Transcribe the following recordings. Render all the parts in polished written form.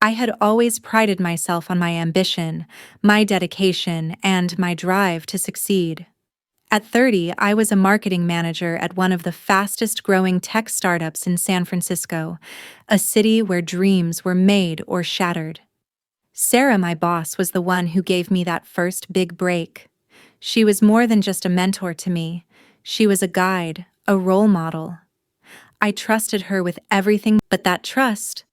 I had always prided myself on my ambition, my dedication, and my drive to succeed. At 30, I was a marketing manager at one of the fastest-growing tech startups in San Francisco, a city where dreams were made or shattered. Sarah, my boss, was the one who gave me that first big break. She was more than just a mentor to me. She was a guide, a role model. I trusted her with everything, but that trust,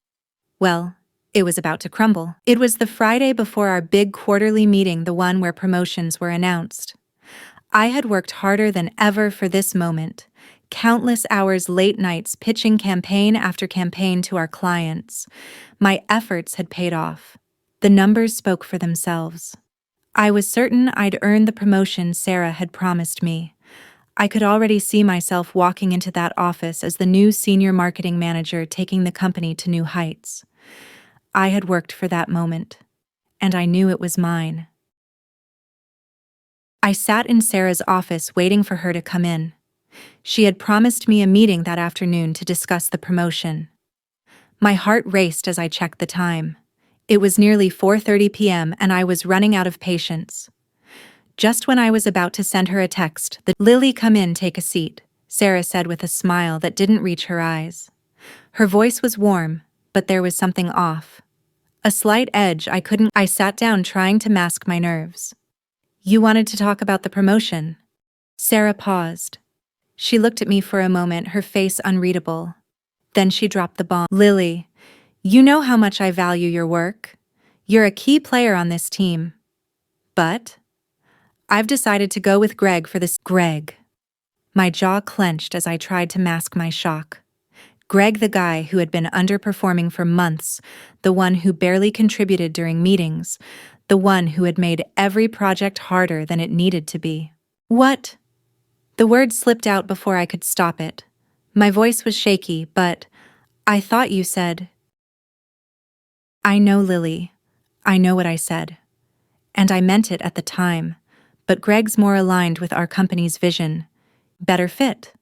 well, it was about to crumble. It was the Friday before our big quarterly meeting, the one where promotions were announced. I had worked harder than ever for this moment, countless hours, late nights, pitching campaign after campaign to our clients. My efforts had paid off. The numbers spoke for themselves. I was certain I'd earned the promotion Sarah had promised me. I could already see myself walking into that office as the new senior marketing manager, taking the company to new heights. I had worked for that moment, and I knew it was mine. I sat in Sarah's office waiting for her to come in. She had promised me a meeting that afternoon to discuss the promotion. My heart raced as I checked the time. It was nearly 4:30 p.m. and I was running out of patience. Just when I was about to send her a text, "Lily, come in, take a seat," Sarah said with a smile that didn't reach her eyes. Her voice was warm, but there was something off. A slight edge. I sat down, trying to mask my nerves. "You wanted to talk about the promotion?" Sarah paused. She looked at me for a moment, her face unreadable. Then she dropped the bomb. "Lily, you know how much I value your work. You're a key player on this team. But I've decided to go with Greg for this." Greg. My jaw clenched as I tried to mask my shock. Greg, the guy who had been underperforming for months, the one who barely contributed during meetings, the one who had made every project harder than it needed to be. "What?" The word slipped out before I could stop it. My voice was shaky, but "I thought you said—" "I know, Lily. I know what I said. And I meant it at the time. But Greg's more aligned with our company's vision. Better fit."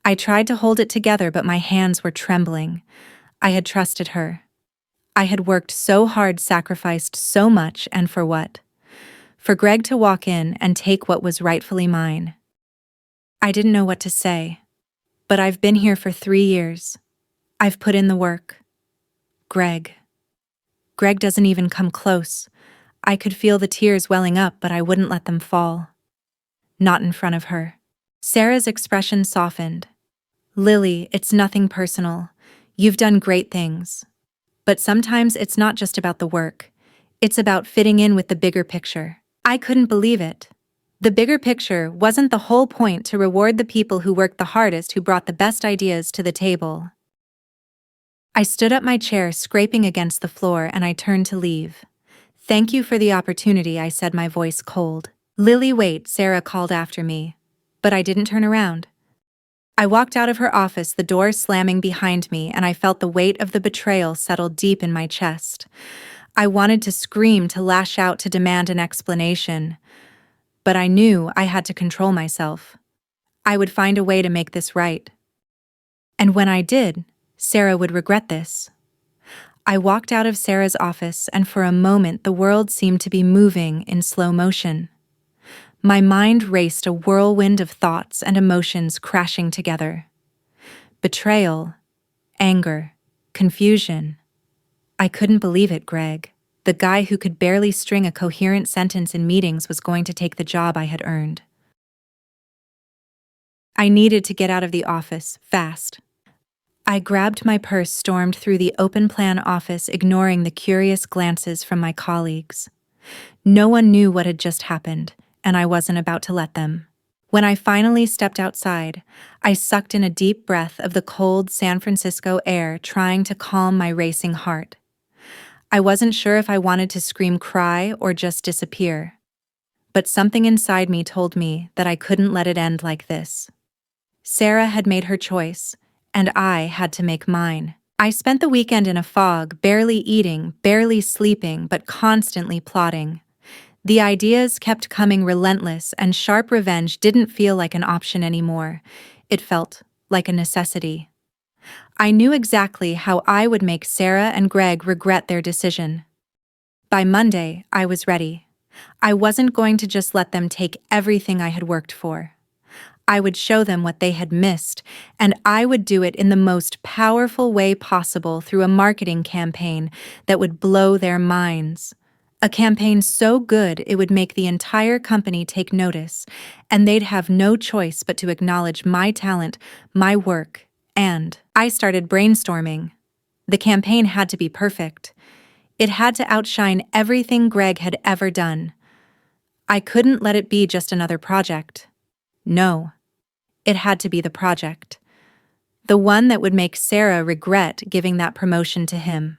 I tried to hold it together, but my hands were trembling. I had trusted her. I had worked so hard, sacrificed so much, and for what? For Greg to walk in and take what was rightfully mine. I didn't know what to say. But I've been here for 3 years. I've put in the work. Greg. Greg doesn't even come close. I could feel the tears welling up, but I wouldn't let them fall. Not in front of her. Sarah's expression softened. "Lily, it's nothing personal. You've done great things. But sometimes it's not just about the work. It's about fitting in with the bigger picture." I couldn't believe it. The bigger picture wasn't the whole point, to reward the people who worked the hardest, who brought the best ideas to the table. I stood up my chair, scraping against the floor, and I turned to leave. "Thank you for the opportunity," I said, my voice cold. "Lily, wait," Sarah called after me. But I didn't turn around. I walked out of her office, the door slamming behind me, and I felt the weight of the betrayal settle deep in my chest. I wanted to scream, to lash out, to demand an explanation. But I knew I had to control myself. I would find a way to make this right. And when I did, Sarah would regret this. I walked out of Sarah's office, and for a moment the world seemed to be moving in slow motion. My mind raced, a whirlwind of thoughts and emotions crashing together. Betrayal, anger, confusion. I couldn't believe it. Greg, the guy who could barely string a coherent sentence in meetings, was going to take the job I had earned. I needed to get out of the office, fast. I grabbed my purse, stormed through the open-plan office, ignoring the curious glances from my colleagues. No one knew what had just happened, and I wasn't about to let them. When I finally stepped outside, I sucked in a deep breath of the cold San Francisco air, trying to calm my racing heart. I wasn't sure if I wanted to scream, cry, or just disappear. But something inside me told me that I couldn't let it end like this. Sarah had made her choice, and I had to make mine. I spent the weekend in a fog, barely eating, barely sleeping, but constantly plotting. The ideas kept coming, relentless, and sharp. Revenge didn't feel like an option anymore. It felt like a necessity. I knew exactly how I would make Sarah and Greg regret their decision. By Monday, I was ready. I wasn't going to just let them take everything I had worked for. I would show them what they had missed, and I would do it in the most powerful way possible through a marketing campaign that would blow their minds. A campaign so good it would make the entire company take notice, and they'd have no choice but to acknowledge my talent, my work, and I started brainstorming. The campaign had to be perfect. It had to outshine everything Greg had ever done. I couldn't let it be just another project. No, it had to be the project. The one that would make Sarah regret giving that promotion to him.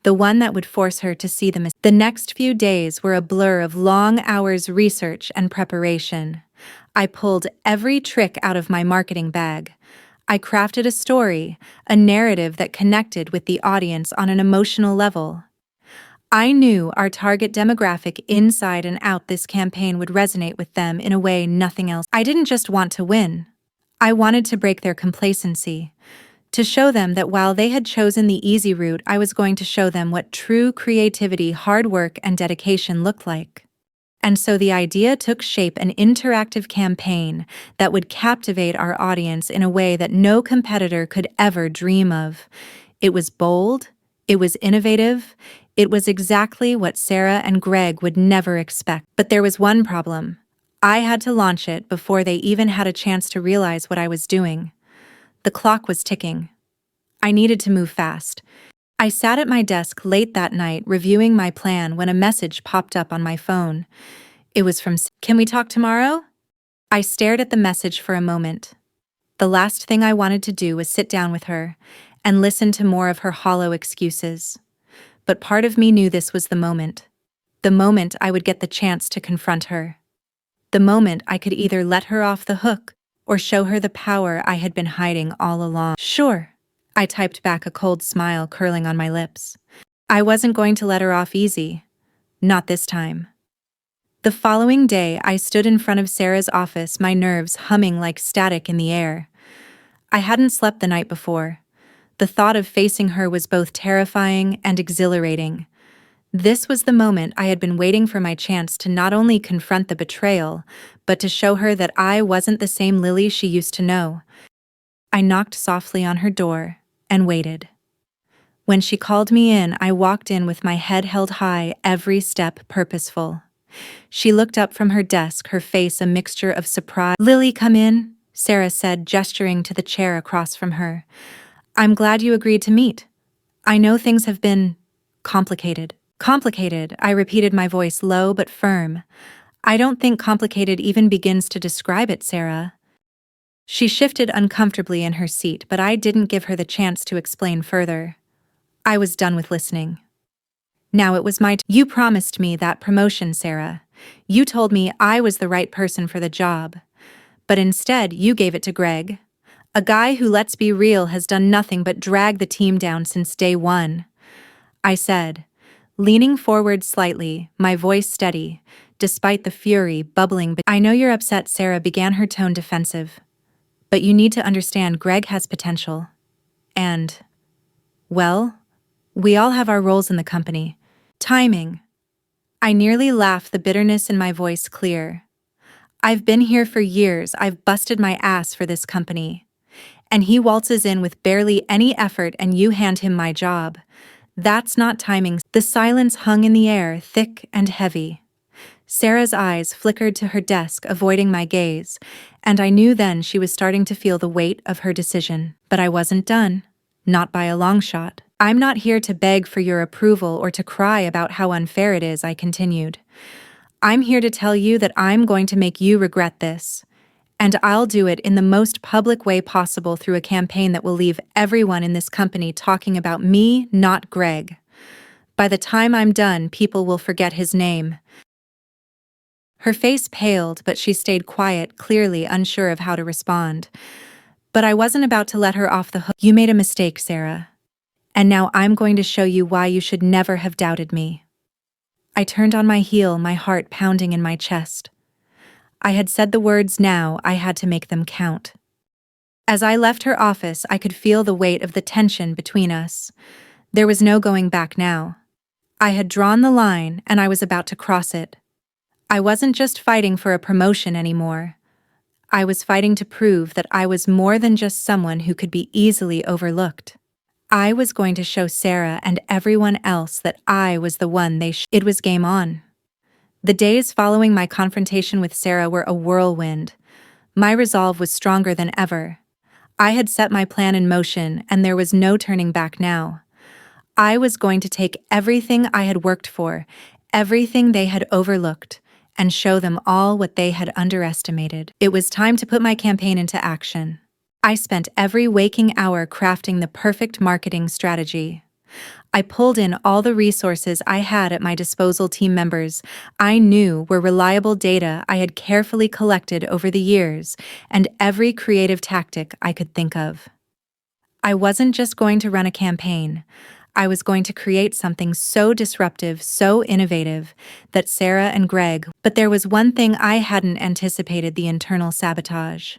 The one that would force her to see the mistake. The next few days were a blur of long hours research and preparation. I pulled every trick out of my marketing bag. I crafted a story, a narrative that connected with the audience on an emotional level. I knew our target demographic inside and out. This campaign would resonate with them in a way nothing else. I didn't just want to win. I wanted to break their complacency, to show them that while they had chosen the easy route, I was going to show them what true creativity, hard work, and dedication looked like. And so the idea took shape: an interactive campaign that would captivate our audience in a way that no competitor could ever dream of. It was bold, it was innovative, it was exactly what Sarah and Greg would never expect. But there was one problem. I had to launch it before they even had a chance to realize what I was doing. The clock was ticking. I needed to move fast. I sat at my desk late that night reviewing my plan when a message popped up on my phone. It was from "Can we talk tomorrow?" I stared at the message for a moment. The last thing I wanted to do was sit down with her and listen to more of her hollow excuses. But part of me knew this was the moment. The moment I would get the chance to confront her. The moment I could either let her off the hook or show her the power I had been hiding all along. "Sure," I typed back, a cold smile curling on my lips. I wasn't going to let her off easy. Not this time. The following day, I stood in front of Sarah's office, my nerves humming like static in the air. I hadn't slept the night before. The thought of facing her was both terrifying and exhilarating. This was the moment I had been waiting for, my chance to not only confront the betrayal, but to show her that I wasn't the same Lily she used to know. I knocked softly on her door and waited. When she called me in, I walked in with my head held high, every step purposeful. She looked up from her desk, her face a mixture of surprise. "Lily, come in," Sarah said, gesturing to the chair across from her. "I'm glad you agreed to meet. I know things have been complicated." "Complicated," I repeated, my voice low but firm. "I don't think complicated even begins to describe it, Sarah." She shifted uncomfortably in her seat, but I didn't give her the chance to explain further. I was done with listening. Now it was my turn. "You promised me that promotion, Sarah. You told me I was the right person for the job. But instead, you gave it to Greg. A guy who, let's be real, has done nothing but drag the team down since day one," I said, leaning forward slightly, my voice steady, despite the fury bubbling. "I know you're upset," Sarah began, her tone defensive. "But you need to understand Greg has potential. And, well, we all have our roles in the company. Timing." I nearly laughed, the bitterness in my voice clear. "I've been here for years, I've busted my ass for this company. And he waltzes in with barely any effort and you hand him my job. That's not timing." The silence hung in the air, thick and heavy. Sarah's eyes flickered to her desk, avoiding my gaze, and I knew then she was starting to feel the weight of her decision. But I wasn't done. Not by a long shot. "I'm not here to beg for your approval or to cry about how unfair it is," I continued. "I'm here to tell you that I'm going to make you regret this. And I'll do it in the most public way possible, through a campaign that will leave everyone in this company talking about me, not Greg. By the time I'm done, people will forget his name." Her face paled, but she stayed quiet, clearly unsure of how to respond. But I wasn't about to let her off the hook. "You made a mistake, Sarah. And now I'm going to show you why you should never have doubted me." I turned on my heel, my heart pounding in my chest. I had said the words, now I had to make them count. As I left her office, I could feel the weight of the tension between us. There was no going back now. I had drawn the line, and I was about to cross it. I wasn't just fighting for a promotion anymore. I was fighting to prove that I was more than just someone who could be easily overlooked. I was going to show Sarah and everyone else that I was the one It was game on. The days following my confrontation with Sarah were a whirlwind. My resolve was stronger than ever. I had set my plan in motion, and there was no turning back now. I was going to take everything I had worked for, everything they had overlooked, and show them all what they had underestimated. It was time to put my campaign into action. I spent every waking hour crafting the perfect marketing strategy. I pulled in all the resources I had at my disposal. Team members I knew were reliable data I had carefully collected over the years, and every creative tactic I could think of. I wasn't just going to run a campaign. I was going to create something so disruptive, so innovative, that Sarah and Greg. But there was one thing I hadn't anticipated: the internal sabotage.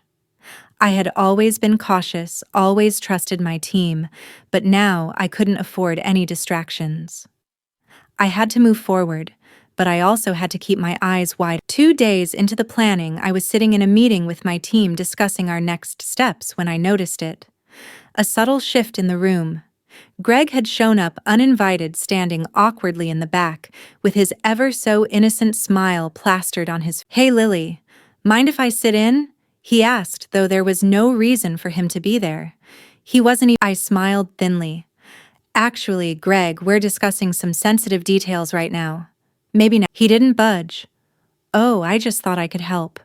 I had always been cautious, always trusted my team, but now I couldn't afford any distractions. I had to move forward, but I also had to keep my eyes wide. 2 days into the planning, I was sitting in a meeting with my team discussing our next steps when I noticed it. A subtle shift in the room. Greg had shown up uninvited, standing awkwardly in the back, with his ever so innocent smile plastered on his face. "Hey Lily, mind if I sit in?" he asked, though there was no reason for him to be there. He wasn't even. I smiled thinly. "Actually, Greg, we're discussing some sensitive details right now. Maybe not." He didn't budge. "Oh, I just thought I could help.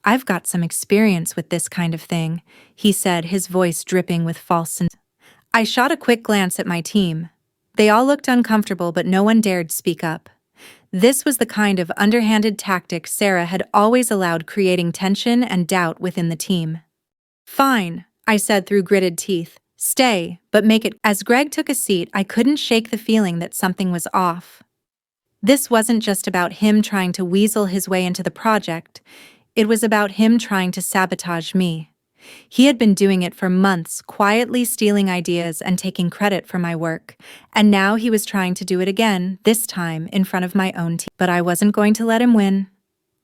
I've got some experience with this kind of thing," he said, his voice dripping with false sincerity. I shot a quick glance at my team. They all looked uncomfortable, but no one dared speak up. This was the kind of underhanded tactic Sarah had always allowed, creating tension and doubt within the team. "Fine," I said through gritted teeth. "Stay, but make it." As Greg took a seat, I couldn't shake the feeling that something was off. This wasn't just about him trying to weasel his way into the project. It was about him trying to sabotage me. He had been doing it for months, quietly stealing ideas and taking credit for my work, and now he was trying to do it again, this time in front of my own team. But I wasn't going to let him win.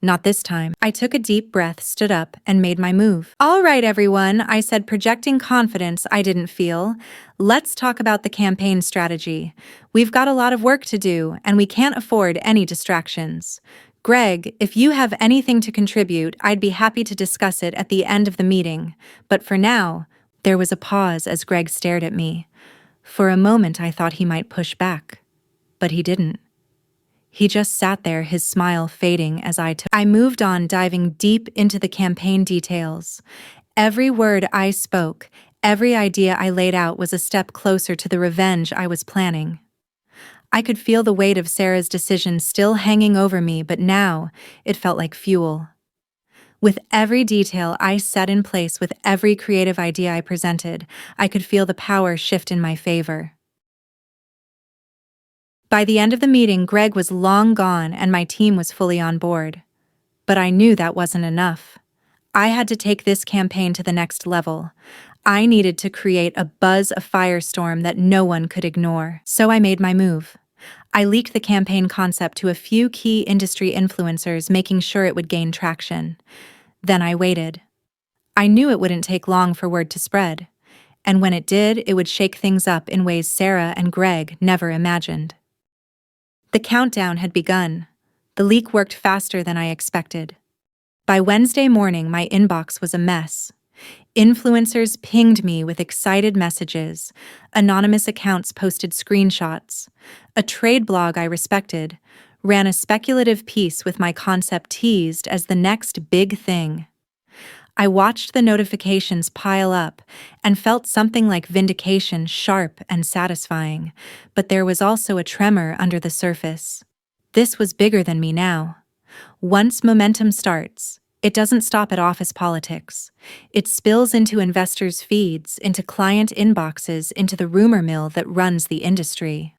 Not this time. I took a deep breath, stood up, and made my move. "All right, everyone," I said, projecting confidence I didn't feel. "Let's talk about the campaign strategy. We've got a lot of work to do, and we can't afford any distractions. Greg, if you have anything to contribute, I'd be happy to discuss it at the end of the meeting. But for now." There was a pause as Greg stared at me. For a moment I thought he might push back. But he didn't. He just sat there, his smile fading as I moved on, diving deep into the campaign details. Every word I spoke, every idea I laid out was a step closer to the revenge I was planning. I could feel the weight of Sarah's decision still hanging over me, but now it felt like fuel. With every detail I set in place, with every creative idea I presented, I could feel the power shift in my favor. By the end of the meeting, Greg was long gone and my team was fully on board. But I knew that wasn't enough. I had to take this campaign to the next level. I needed to create a buzz, a firestorm that no one could ignore. So I made my move. I leaked the campaign concept to a few key industry influencers, making sure it would gain traction. Then I waited. I knew it wouldn't take long for word to spread. And when it did, it would shake things up in ways Sarah and Greg never imagined. The countdown had begun. The leak worked faster than I expected. By Wednesday morning, my inbox was a mess. Influencers pinged me with excited messages. Anonymous accounts posted screenshots. A trade blog I respected ran a speculative piece with my concept teased as the next big thing. I watched the notifications pile up and felt something like vindication, sharp and satisfying, but there was also a tremor under the surface. This was bigger than me now. Once momentum starts, it doesn't stop at office politics. It spills into investors' feeds, into client inboxes, into the rumor mill that runs the industry.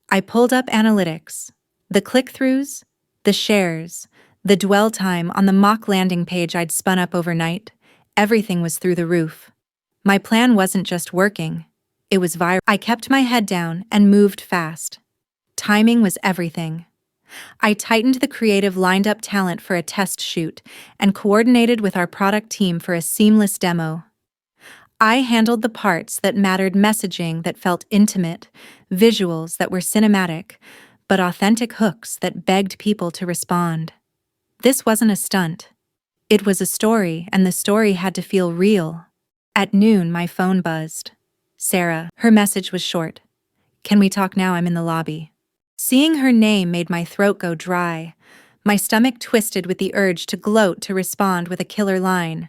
I pulled up analytics, the click-throughs, the shares, the dwell time on the mock landing page I'd spun up overnight. Everything was through the roof. My plan wasn't just working. It was viral. I kept my head down and moved fast. Timing was everything. I tightened the creative lined-up talent for a test shoot and coordinated with our product team for a seamless demo. I handled the parts that mattered, messaging that felt intimate, visuals that were cinematic, but authentic hooks that begged people to respond. This wasn't a stunt. It was a story, and the story had to feel real. At noon, my phone buzzed. Sarah. Her message was short. "Can we talk now? I'm in the lobby." Seeing her name made my throat go dry. My stomach twisted with the urge to gloat, to respond with a killer line.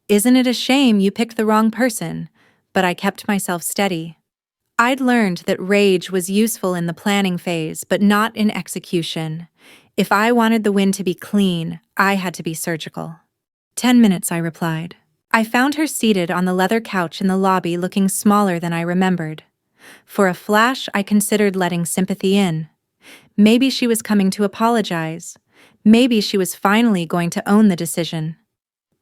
"Isn't it a shame you picked the wrong person?" But I kept myself steady. I'd learned that rage was useful in the planning phase, but not in execution. If I wanted the win to be clean, I had to be surgical. 10 minutes, I replied. I found her seated on the leather couch in the lobby, looking smaller than I remembered. For a flash, I considered letting sympathy in. Maybe she was coming to apologize. Maybe she was finally going to own the decision.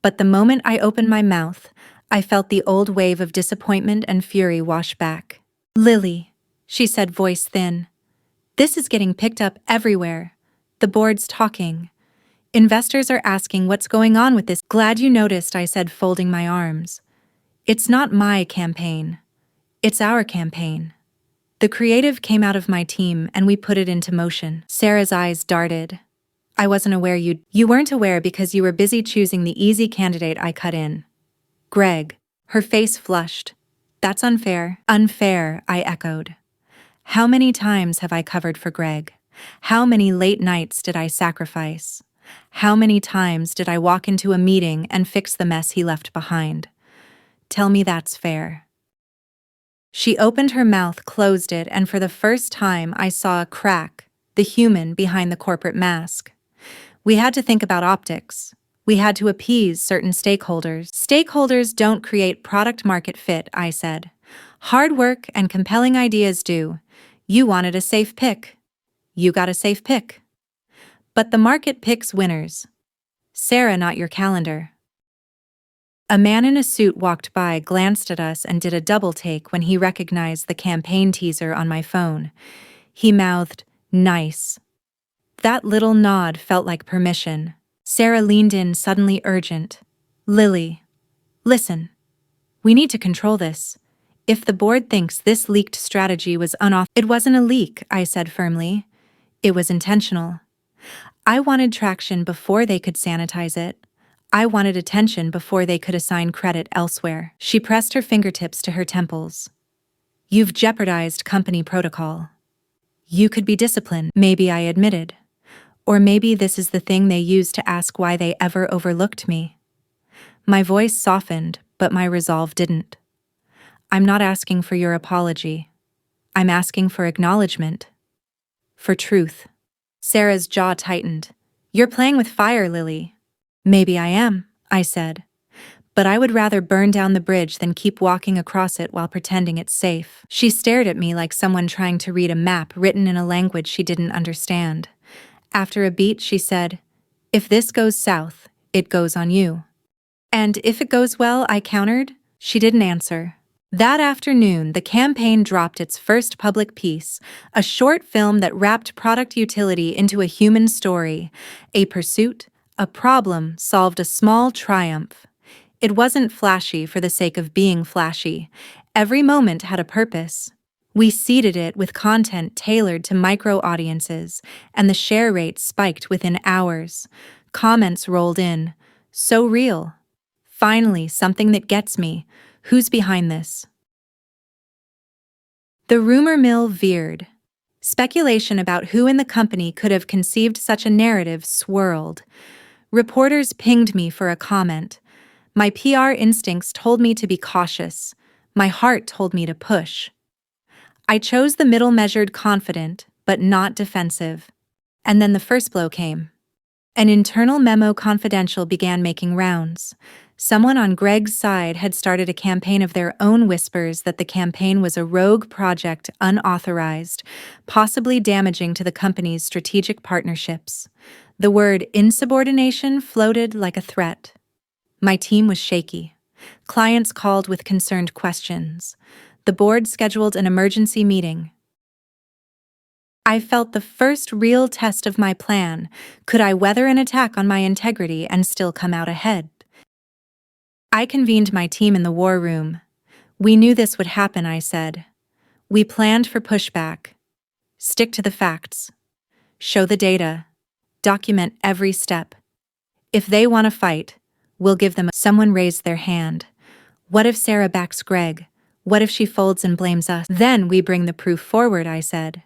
But the moment I opened my mouth, I felt the old wave of disappointment and fury wash back. "Lily," she said, voice thin. "This is getting picked up everywhere. The board's talking. Investors are asking what's going on with this." "Glad you noticed," I said, folding my arms. "It's not my campaign. It's our campaign. The creative came out of my team and we put it into motion." Sarah's eyes darted. "I wasn't aware you weren't aware because you were busy choosing the easy candidate." I cut in. "Greg." Her face flushed. "That's unfair." "Unfair," I echoed. "How many times have I covered for Greg? How many late nights did I sacrifice? How many times did I walk into a meeting and fix the mess he left behind? Tell me that's fair." She opened her mouth, closed it, and for the first time I saw a crack, the human behind the corporate mask. We had to think about optics. We had to appease certain stakeholders. "Stakeholders don't create product-market fit," I said. "Hard work and compelling ideas do. You wanted a safe pick. You got a safe pick. But the market picks winners. Sarah, not your calendar." A man in a suit walked by, glanced at us, and did a double take when he recognized the campaign teaser on my phone. He mouthed, "Nice." That little nod felt like permission. Sarah leaned in, suddenly urgent. "Lily, listen. We need to control this. If the board thinks this leaked strategy was "It wasn't a leak," I said firmly. "It was intentional. I wanted traction before they could sanitize it. I wanted attention before they could assign credit elsewhere." She pressed her fingertips to her temples. "You've jeopardized company protocol. You could be disciplined." "Maybe," I admitted. "Or maybe this is the thing they use to ask why they ever overlooked me." My voice softened, but my resolve didn't. "I'm not asking for your apology. I'm asking for acknowledgement. For truth." Sarah's jaw tightened. "You're playing with fire, Lily." "Maybe I am," I said. "But I would rather burn down the bridge than keep walking across it while pretending it's safe." She stared at me like someone trying to read a map written in a language she didn't understand. After a beat, she said, "If this goes south, it goes on you." "And if it goes well," I countered. She didn't answer. That afternoon, the campaign dropped its first public piece, a short film that wrapped product utility into a human story, a pursuit, a problem solved, a small triumph. It wasn't flashy for the sake of being flashy. Every moment had a purpose. We seeded it with content tailored to micro-audiences, and the share rate spiked within hours. Comments rolled in. "So real. Finally, something that gets me. Who's behind this?" The rumor mill veered. Speculation about who in the company could have conceived such a narrative swirled. Reporters pinged me for a comment. My PR instincts told me to be cautious. My heart told me to push. I chose the middle, measured, confident, but not defensive. And then the first blow came. An internal memo, confidential, began making rounds. Someone on Greg's side had started a campaign of their own, whispers that the campaign was a rogue project, unauthorized, possibly damaging to the company's strategic partnerships. The word insubordination floated like a threat. My team was shaky. Clients called with concerned questions. The board scheduled an emergency meeting. I felt the first real test of my plan. Could I weather an attack on my integrity and still come out ahead? I convened my team in the war room. We knew this would happen, I said. We planned for pushback. Stick to the facts. Show the data. Document every step. If they want to fight, we'll give them. Someone raised their hand. What if Sarah backs Greg? What if she folds and blames us? Then we bring the proof forward, I said.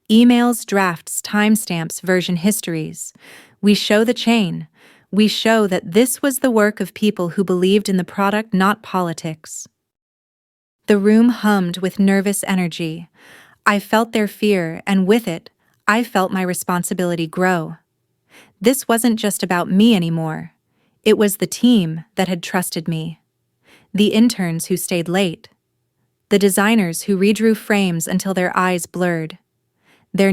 Emails, drafts, timestamps, version histories. We show the chain. We show that this was the work of people who believed in the product, not politics. The room hummed with nervous energy. I felt their fear, and with it, I felt my responsibility grow. This wasn't just about me anymore. It was the team that had trusted me. The interns who stayed late. The designers who redrew frames until their eyes blurred.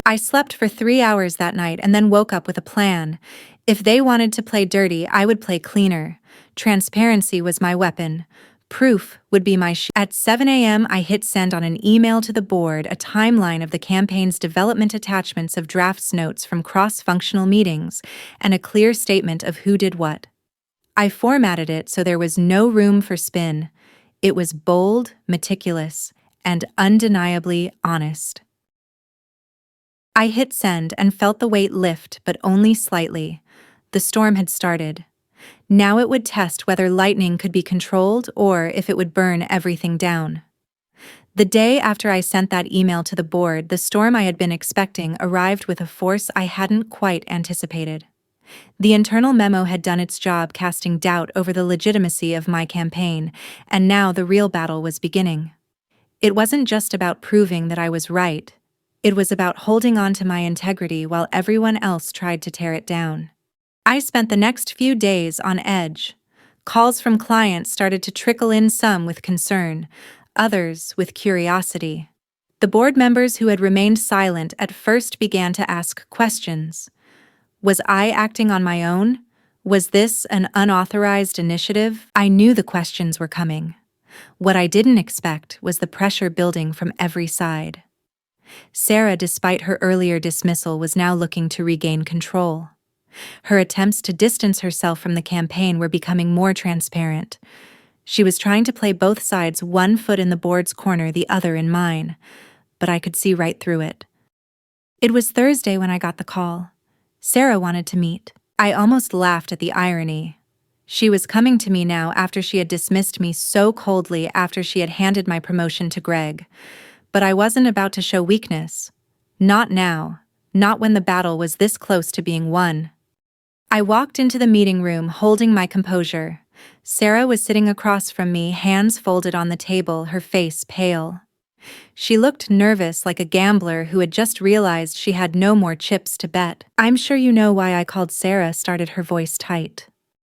I slept for 3 hours that night and then woke up with a plan. If they wanted to play dirty, I would play cleaner. Transparency was my weapon. Proof would be my shield. At 7 a.m., I hit send on an email to the board, a timeline of the campaign's development, attachments of drafts, notes from cross-functional meetings, and a clear statement of who did what. I formatted it so there was no room for spin. It was bold, meticulous, and undeniably honest. I hit send and felt the weight lift, but only slightly. The storm had started. Now it would test whether lightning could be controlled or if it would burn everything down. The day after I sent that email to the board, the storm I had been expecting arrived with a force I hadn't quite anticipated. The internal memo had done its job, casting doubt over the legitimacy of my campaign, and now the real battle was beginning. It wasn't just about proving that I was right. It was about holding on to my integrity while everyone else tried to tear it down. I spent the next few days on edge. Calls from clients started to trickle in, some with concern, others with curiosity. The board members who had remained silent at first began to ask questions. Was I acting on my own? Was this an unauthorized initiative? I knew the questions were coming. What I didn't expect was the pressure building from every side. Sarah, despite her earlier dismissal, was now looking to regain control. Her attempts to distance herself from the campaign were becoming more transparent. She was trying to play both sides, one foot in the board's corner, the other in mine, but I could see right through it. It was Thursday when I got the call. Sarah wanted to meet. I almost laughed at the irony. She was coming to me now after she had dismissed me so coldly, after she had handed my promotion to Greg. But I wasn't about to show weakness. Not now. Not when the battle was this close to being won. I walked into the meeting room holding my composure. Sarah was sitting across from me, hands folded on the table, her face pale. She looked nervous, like a gambler who had just realized she had no more chips to bet. "I'm sure you know why I called." Sarah started, her voice tight.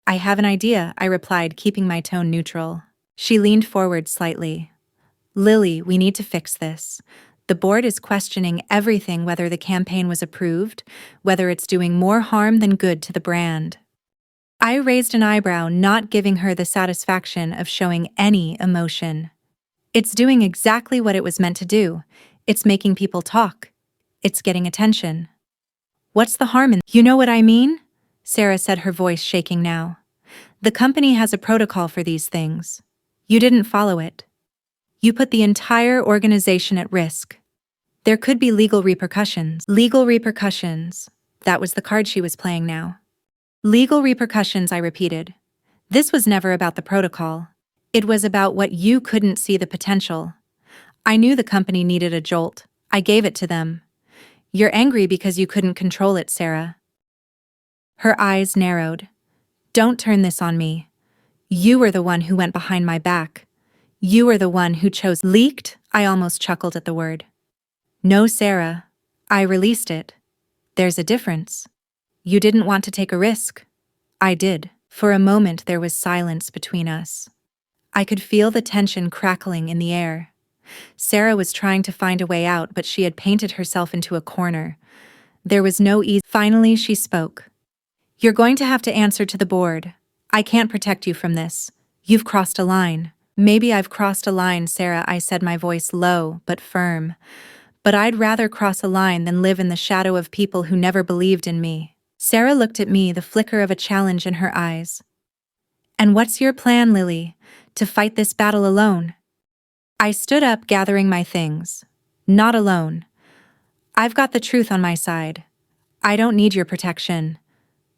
"I have an idea," I replied, keeping my tone neutral. She leaned forward slightly. "Lily, we need to fix this. The board is questioning everything, whether the campaign was approved, whether it's doing more harm than good to the brand." I raised an eyebrow, not giving her the satisfaction of showing any emotion. "It's doing exactly what it was meant to do. It's making people talk. It's getting attention. What's the harm in—" "You know what I mean?" Sarah said, her voice shaking now. "The company has a protocol for these things. You didn't follow it. You put the entire organization at risk. There could be legal repercussions." Legal repercussions. That was the card she was playing now. "Legal repercussions," I repeated. "This was never about the protocol. It was about what you couldn't see, the potential. I knew the company needed a jolt. I gave it to them. You're angry because you couldn't control it, Sarah." Her eyes narrowed. "Don't turn this on me. You were the one who went behind my back. You were the one who chose—" "Leaked?" I almost chuckled at the word. "No, Sarah. I released it. There's a difference. You didn't want to take a risk. I did." For a moment there was silence between us. I could feel the tension crackling in the air. Sarah was trying to find a way out, but she had painted herself into a corner. There was no ease. Finally she spoke. "You're going to have to answer to the board. I can't protect you from this. You've crossed a line. Maybe I've crossed a line, Sarah, I said, my voice low but firm. But I'd rather cross a line than live in the shadow of people who never believed in me. Sarah looked at me, the flicker of a challenge in her eyes. And what's your plan, Lily? To fight this battle alone? I stood up, gathering my things. Not alone. I've got the truth on my side. I don't need your protection.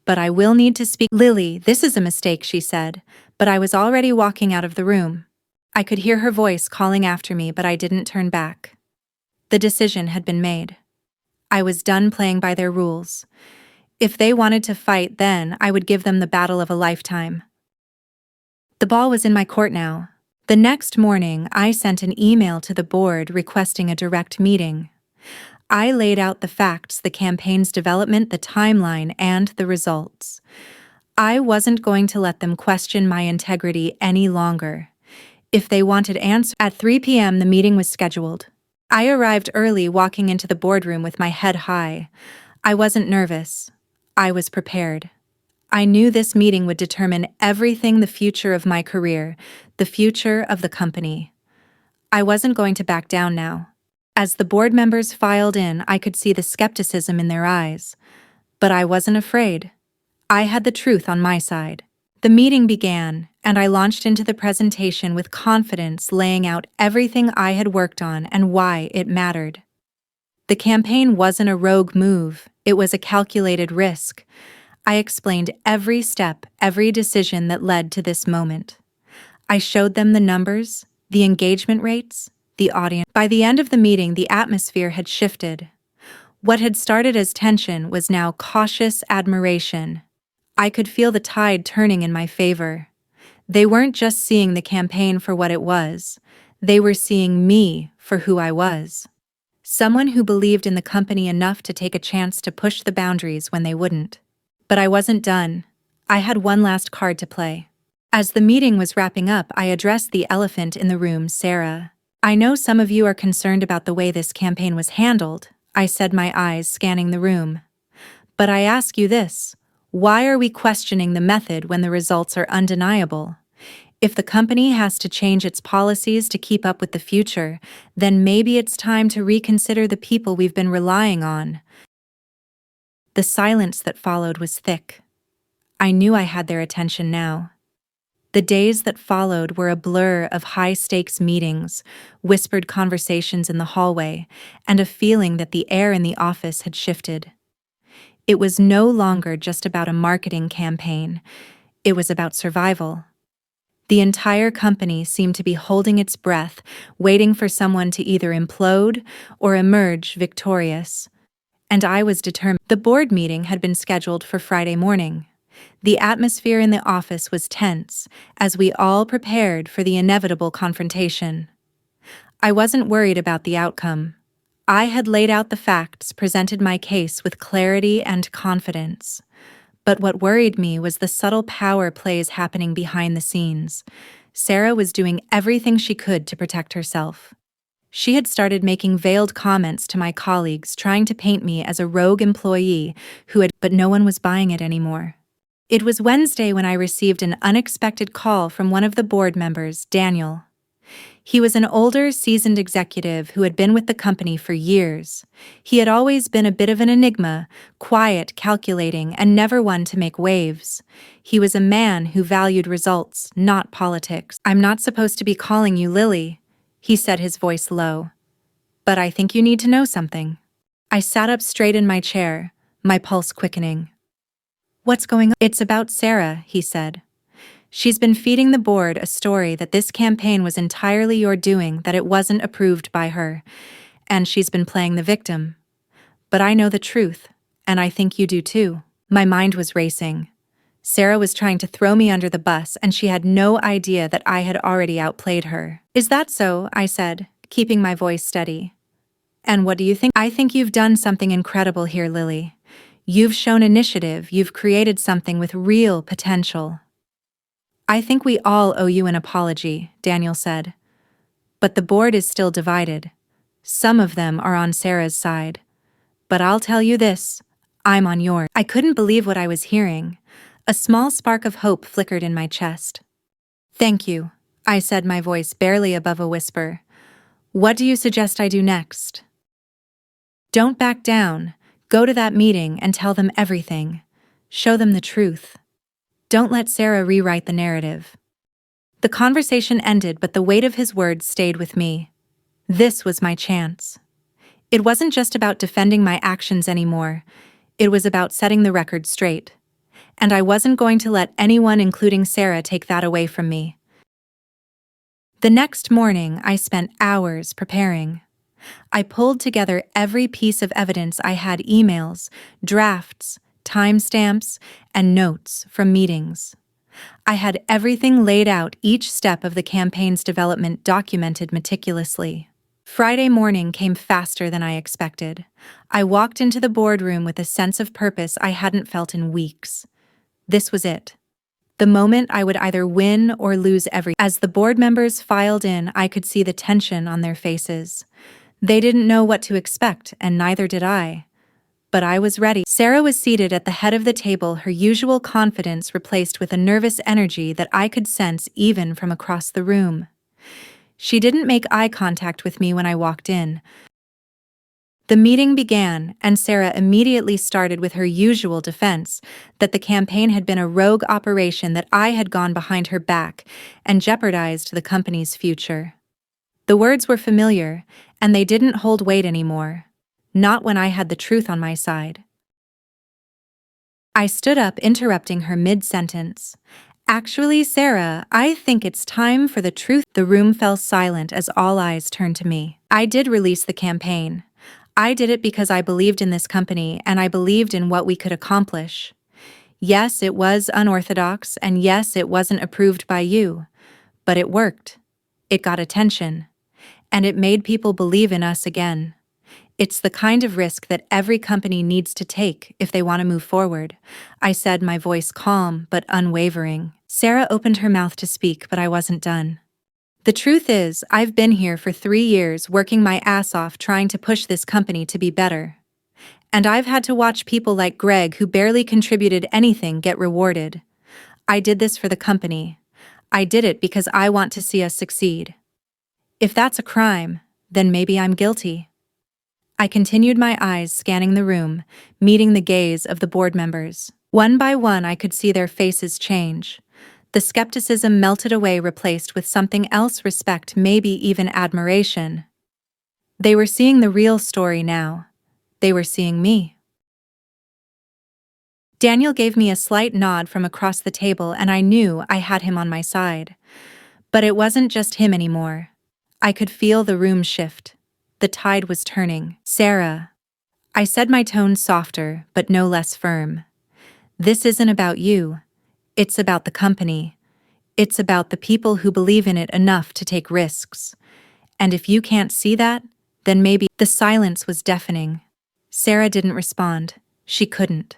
But I will need to speak. Lily, this is a mistake, she said, but I was already walking out of the room. I could hear her voice calling after me, but I didn't turn back. The decision had been made. I was done playing by their rules. If they wanted to fight, then I would give them the battle of a lifetime. The ball was in my court now. The next morning, I sent an email to the board requesting a direct meeting. I laid out the facts, the campaign's development, the timeline, and the results. I wasn't going to let them question my integrity any longer. If they wanted answers, at 3 p.m. the meeting was scheduled. I arrived early, walking into the boardroom with my head high. I wasn't nervous. I was prepared. I knew this meeting would determine everything: the future of my career, the future of the company. I wasn't going to back down now. As the board members filed in, I could see the skepticism in their eyes. But I wasn't afraid. I had the truth on my side. The meeting began, and I launched into the presentation with confidence, laying out everything I had worked on and why it mattered. The campaign wasn't a rogue move, it was a calculated risk. I explained every step, every decision that led to this moment. I showed them the numbers, the engagement rates, the audience. By the end of the meeting, the atmosphere had shifted. What had started as tension was now cautious admiration. I could feel the tide turning in my favor. They weren't just seeing the campaign for what it was. They were seeing me for who I was. Someone who believed in the company enough to take a chance to push the boundaries when they wouldn't. But I wasn't done. I had one last card to play. As the meeting was wrapping up, I addressed the elephant in the room, Sarah. I know some of you are concerned about the way this campaign was handled, I said, my eyes scanning the room. But I ask you this: why are we questioning the method when the results are undeniable? If the company has to change its policies to keep up with the future, then maybe it's time to reconsider the people we've been relying on. The silence that followed was thick. I knew I had their attention now. The days that followed were a blur of high-stakes meetings, whispered conversations in the hallway, and a feeling that the air in the office had shifted. It was no longer just about a marketing campaign. It was about survival. The entire company seemed to be holding its breath, waiting for someone to either implode or emerge victorious. And I was determined. The board meeting had been scheduled for Friday morning. The atmosphere in the office was tense, as we all prepared for the inevitable confrontation. I wasn't worried about the outcome. I had laid out the facts, presented my case with clarity and confidence. But what worried me was the subtle power plays happening behind the scenes. Sarah was doing everything she could to protect herself. She had started making veiled comments to my colleagues, trying to paint me as a rogue employee but no one was buying it anymore. It was Wednesday when I received an unexpected call from one of the board members, Daniel. He was an older, seasoned executive who had been with the company for years. He had always been a bit of an enigma, quiet, calculating, and never one to make waves. He was a man who valued results, not politics. "I'm not supposed to be calling you Lily," he said, his voice low. "But I think you need to know something." I sat up straight in my chair, my pulse quickening. "What's going on?" "It's about Sarah," he said. "She's been feeding the board a story that this campaign was entirely your doing, that it wasn't approved by her, and she's been playing the victim. But I know the truth, and I think you do too." My mind was racing. Sarah was trying to throw me under the bus, and she had no idea that I had already outplayed her. "Is that so?" I said, keeping my voice steady. "And what do you think?" "I think you've done something incredible here, Lily. You've shown initiative, you've created something with real potential." "I think we all owe you an apology," Daniel said. "But the board is still divided. Some of them are on Sarah's side. But I'll tell you this, I'm on yours." I couldn't believe what I was hearing. A small spark of hope flickered in my chest. "Thank you," I said, my voice barely above a whisper. "What do you suggest I do next?" "Don't back down. Go to that meeting and tell them everything. Show them the truth. Don't let Sarah rewrite the narrative." The conversation ended, but the weight of his words stayed with me. This was my chance. It wasn't just about defending my actions anymore. It was about setting the record straight. And I wasn't going to let anyone, including Sarah, take that away from me. The next morning, I spent hours preparing. I pulled together every piece of evidence I had: emails, drafts, timestamps, and notes from meetings. I had everything laid out, each step of the campaign's development documented meticulously. Friday morning came faster than I expected. I walked into the boardroom with a sense of purpose I hadn't felt in weeks. This was it. The moment I would either win or lose everything. As the board members filed in, I could see the tension on their faces. They didn't know what to expect, and neither did I. But I was ready. Sarah was seated at the head of the table, her usual confidence replaced with a nervous energy that I could sense even from across the room. She didn't make eye contact with me when I walked in. The meeting began, and Sarah immediately started with her usual defense that the campaign had been a rogue operation, that I had gone behind her back and jeopardized the company's future. The words were familiar, and they didn't hold weight anymore. Not when I had the truth on my side. I stood up, interrupting her mid-sentence. "Actually, Sarah, I think it's time for the truth." The room fell silent as all eyes turned to me. I did release the campaign. I did it because I believed in this company, and I believed in what we could accomplish. Yes, it was unorthodox, and yes, it wasn't approved by you. But it worked. It got attention. And it made people believe in us again. It's the kind of risk that every company needs to take if they want to move forward, I said, my voice calm but unwavering. Sarah opened her mouth to speak, but I wasn't done. "The truth is, I've been here for 3 years working my ass off trying to push this company to be better. And I've had to watch people like Greg, who barely contributed anything, get rewarded. I did this for the company. I did it because I want to see us succeed. If that's a crime, then maybe I'm guilty." I continued, my eyes scanning the room, meeting the gaze of the board members. One by one, I could see their faces change. The skepticism melted away, replaced with something else: respect, maybe even admiration. They were seeing the real story now. They were seeing me. Daniel gave me a slight nod from across the table, and I knew I had him on my side. But it wasn't just him anymore. I could feel the room shift. The tide was turning. "Sarah," I said, my tone softer but no less firm. "This isn't about you. It's about the company. It's about the people who believe in it enough to take risks. And if you can't see that, then maybe—" The silence was deafening. Sarah didn't respond. She couldn't.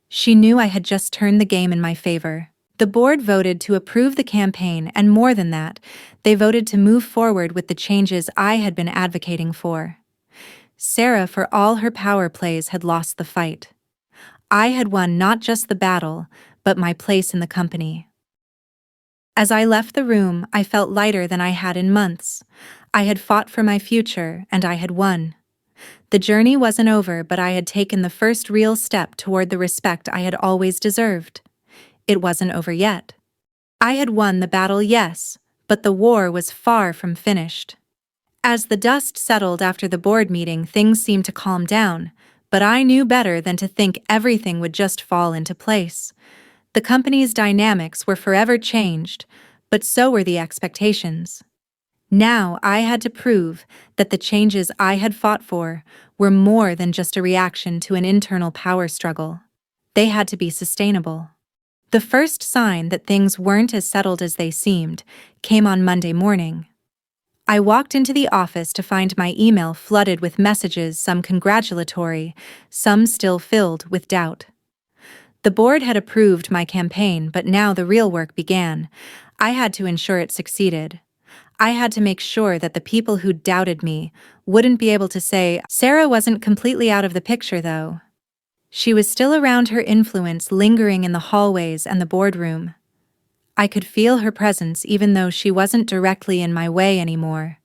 She knew I had just turned the game in my favor. The board voted to approve the campaign, and more than that, they voted to move forward with the changes I had been advocating for. Sarah, for all her power plays, had lost the fight. I had won not just the battle, but my place in the company. As I left the room, I felt lighter than I had in months. I had fought for my future, and I had won. The journey wasn't over, but I had taken the first real step toward the respect I had always deserved. It wasn't over yet. I had won the battle, yes, but the war was far from finished. As the dust settled after the board meeting, things seemed to calm down, but I knew better than to think everything would just fall into place. The company's dynamics were forever changed, but so were the expectations. Now I had to prove that the changes I had fought for were more than just a reaction to an internal power struggle. They had to be sustainable. The first sign that things weren't as settled as they seemed came on Monday morning. I walked into the office to find my email flooded with messages, some congratulatory, some still filled with doubt. The board had approved my campaign, but now the real work began. I had to ensure it succeeded. I had to make sure that the people who doubted me wouldn't be able to say, "Sarah wasn't completely out of the picture, though. She was still around, her influence lingering in the hallways and the boardroom. I could feel her presence even though she wasn't directly in my way anymore.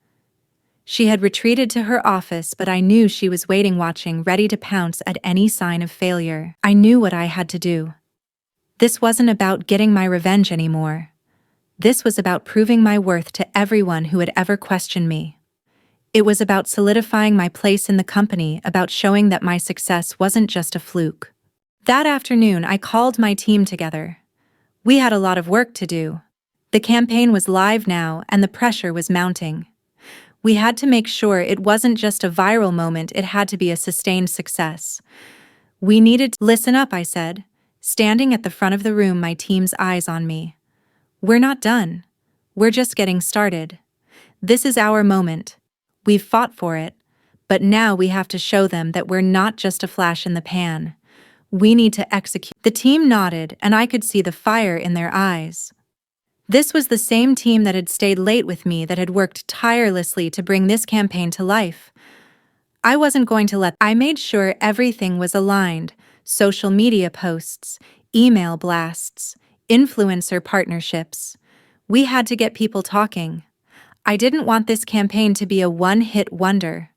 She had retreated to her office, but I knew she was waiting, watching, ready to pounce at any sign of failure. I knew what I had to do. This wasn't about getting my revenge anymore. This was about proving my worth to everyone who had ever questioned me. It was about solidifying my place in the company, about showing that my success wasn't just a fluke. That afternoon, I called my team together. We had a lot of work to do. The campaign was live now, and the pressure was mounting. We had to make sure it wasn't just a viral moment, it had to be a sustained success. We needed to listen up, I said, standing at the front of the room, my team's eyes on me. We're not done. We're just getting started. This is our moment. We've fought for it, but now we have to show them that we're not just a flash in the pan. We need to execute. The team nodded, and I could see the fire in their eyes. This was the same team that had stayed late with me, that had worked tirelessly to bring this campaign to life. I wasn't going to let. I made sure everything was aligned: social media posts, email blasts, influencer partnerships. We had to get people talking. I didn't want this campaign to be a one-hit wonder.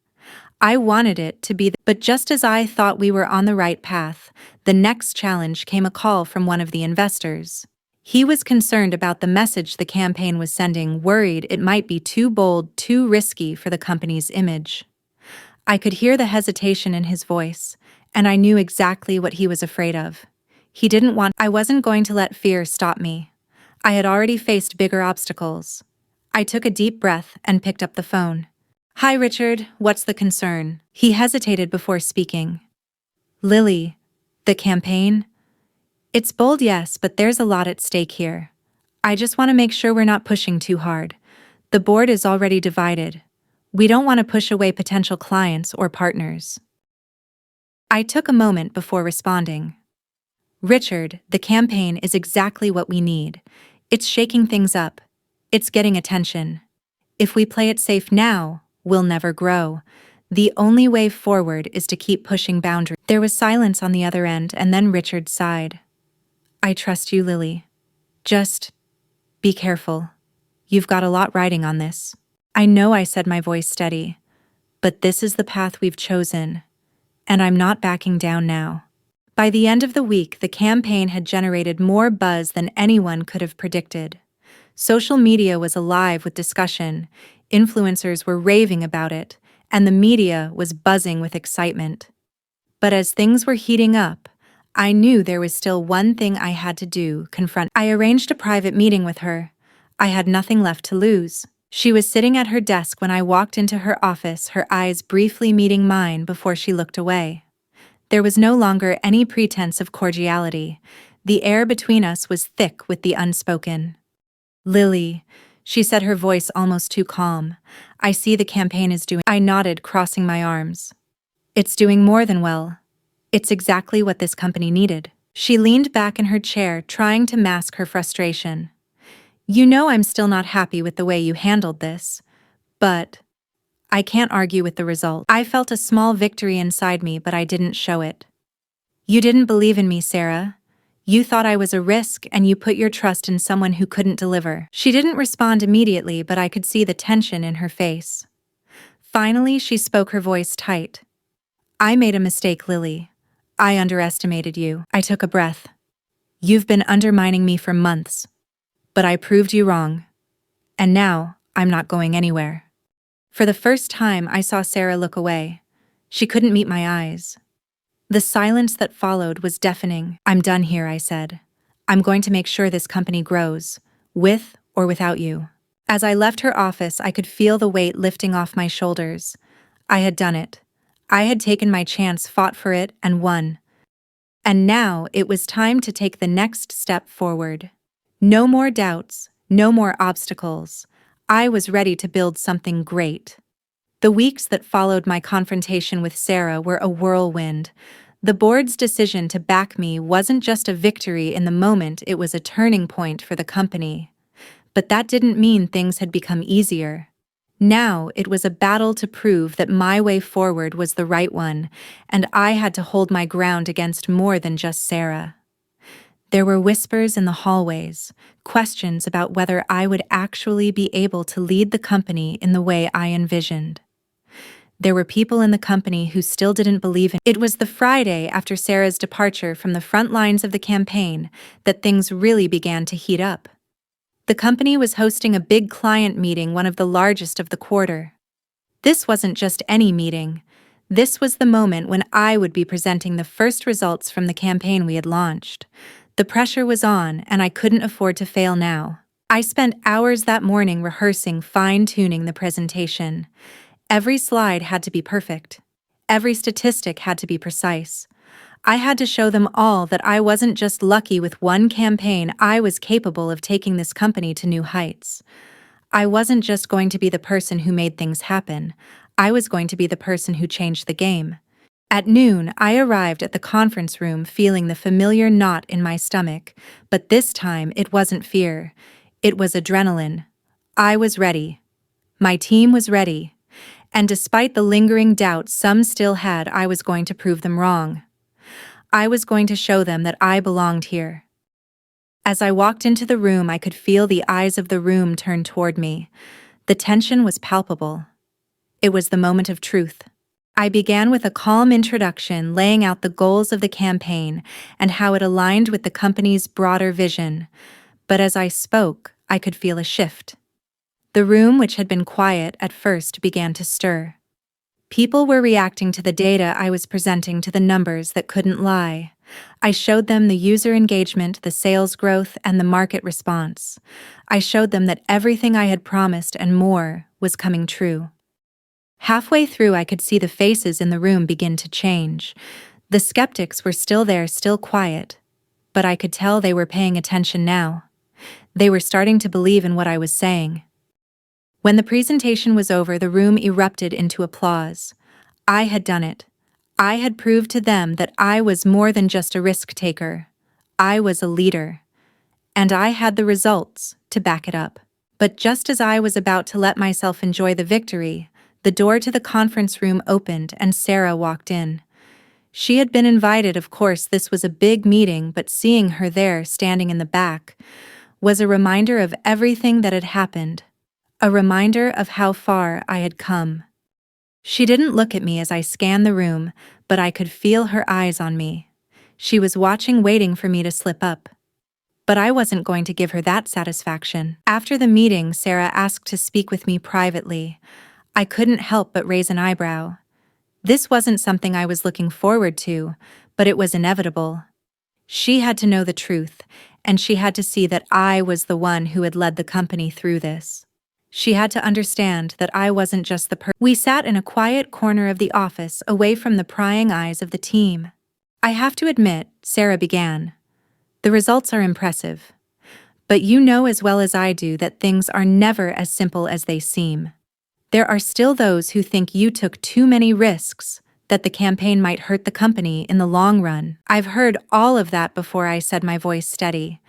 I wanted it to be. But just as I thought we were on the right path, the next challenge came: a call from one of the investors. He was concerned about the message the campaign was sending, worried it might be too bold, too risky for the company's image. I could hear the hesitation in his voice, and I knew exactly what he was afraid of. He didn't want. I wasn't going to let fear stop me. I had already faced bigger obstacles. I took a deep breath and picked up the phone. "Hi, Richard, what's the concern?" He hesitated before speaking. "Lily, the campaign? It's bold, yes, but there's a lot at stake here. I just want to make sure we're not pushing too hard. The board is already divided. We don't want to push away potential clients or partners." I took a moment before responding. "Richard, the campaign is exactly what we need. It's shaking things up. It's getting attention. If we play it safe now, we'll never grow. The only way forward is to keep pushing boundaries." There was silence on the other end, and then Richard sighed. "I trust you, Lily. Just be careful. You've got a lot riding on this." "I know," I said, my voice steady, "but this is the path we've chosen, and I'm not backing down now." By the end of the week, the campaign had generated more buzz than anyone could have predicted. Social media was alive with discussion, influencers were raving about it, and the media was buzzing with excitement. But as things were heating up, I knew there was still one thing I had to do: confront. I arranged a private meeting with her. I had nothing left to lose. She was sitting at her desk when I walked into her office, her eyes briefly meeting mine before she looked away. There was no longer any pretense of cordiality. The air between us was thick with the unspoken. "Lily," she said, her voice almost too calm, "I see the campaign is doing." I nodded, crossing my arms. "It's doing more than well. It's exactly what this company needed." She leaned back in her chair, trying to mask her frustration. "You know I'm still not happy with the way you handled this, but I can't argue with the result." I felt a small victory inside me, but I didn't show it. "You didn't believe in me, Sarah. You thought I was a risk, and you put your trust in someone who couldn't deliver." She didn't respond immediately, but I could see the tension in her face. Finally, she spoke, her voice tight. "I made a mistake, Lily. I underestimated you." I took a breath. "You've been undermining me for months, but I proved you wrong. And now, I'm not going anywhere." For the first time, I saw Sarah look away. She couldn't meet my eyes. The silence that followed was deafening. "I'm done here," I said. "I'm going to make sure this company grows, with or without you." As I left her office, I could feel the weight lifting off my shoulders. I had done it. I had taken my chance, fought for it, and won. And now it was time to take the next step forward. No more doubts, no more obstacles. I was ready to build something great. The weeks that followed my confrontation with Sarah were a whirlwind. The board's decision to back me wasn't just a victory in the moment, it was a turning point for the company. But that didn't mean things had become easier. Now it was a battle to prove that my way forward was the right one, and I had to hold my ground against more than just Sarah. There were whispers in the hallways, questions about whether I would actually be able to lead the company in the way I envisioned. There were people in the company who still didn't believe in it. It was the Friday after Sarah's departure from the front lines of the campaign that things really began to heat up. The company was hosting a big client meeting, one of the largest of the quarter. This wasn't just any meeting. This was the moment when I would be presenting the first results from the campaign we had launched. The pressure was on, and I couldn't afford to fail now. I spent hours that morning rehearsing, fine-tuning the presentation. Every slide had to be perfect. Every statistic had to be precise. I had to show them all that I wasn't just lucky with one campaign, I was capable of taking this company to new heights. I wasn't just going to be the person who made things happen. I was going to be the person who changed the game. At noon, I arrived at the conference room feeling the familiar knot in my stomach, but this time it wasn't fear. It was adrenaline. I was ready. My team was ready. And despite the lingering doubt some still had, I was going to prove them wrong. I was going to show them that I belonged here. As I walked into the room, I could feel the eyes of the room turn toward me. The tension was palpable. It was the moment of truth. I began with a calm introduction, laying out the goals of the campaign and how it aligned with the company's broader vision. But as I spoke, I could feel a shift. The room, which had been quiet at first, began to stir. People were reacting to the data I was presenting, to the numbers that couldn't lie. I showed them the user engagement, the sales growth, and the market response. I showed them that everything I had promised and more was coming true. Halfway through, I could see the faces in the room begin to change. The skeptics were still there, still quiet, but I could tell they were paying attention now. They were starting to believe in what I was saying. When the presentation was over, the room erupted into applause. I had done it. I had proved to them that I was more than just a risk taker. I was a leader. And I had the results to back it up. But just as I was about to let myself enjoy the victory, the door to the conference room opened and Sarah walked in. She had been invited, of course. This was a big meeting, but seeing her there, standing in the back, was a reminder of everything that had happened. A reminder of how far I had come. She didn't look at me as I scanned the room, but I could feel her eyes on me. She was watching, waiting for me to slip up. But I wasn't going to give her that satisfaction. After the meeting, Sarah asked to speak with me privately. I couldn't help but raise an eyebrow. This wasn't something I was looking forward to, but it was inevitable. She had to know the truth, and she had to see that I was the one who had led the company through this. She had to understand that I wasn't just the person. We sat in a quiet corner of the office, away from the prying eyes of the team. I have to admit, Sarah began, the results are impressive. But you know as well as I do that things are never as simple as they seem. There are still those who think you took too many risks, that the campaign might hurt the company in the long run. I've heard all of that before, I said, my voice steady.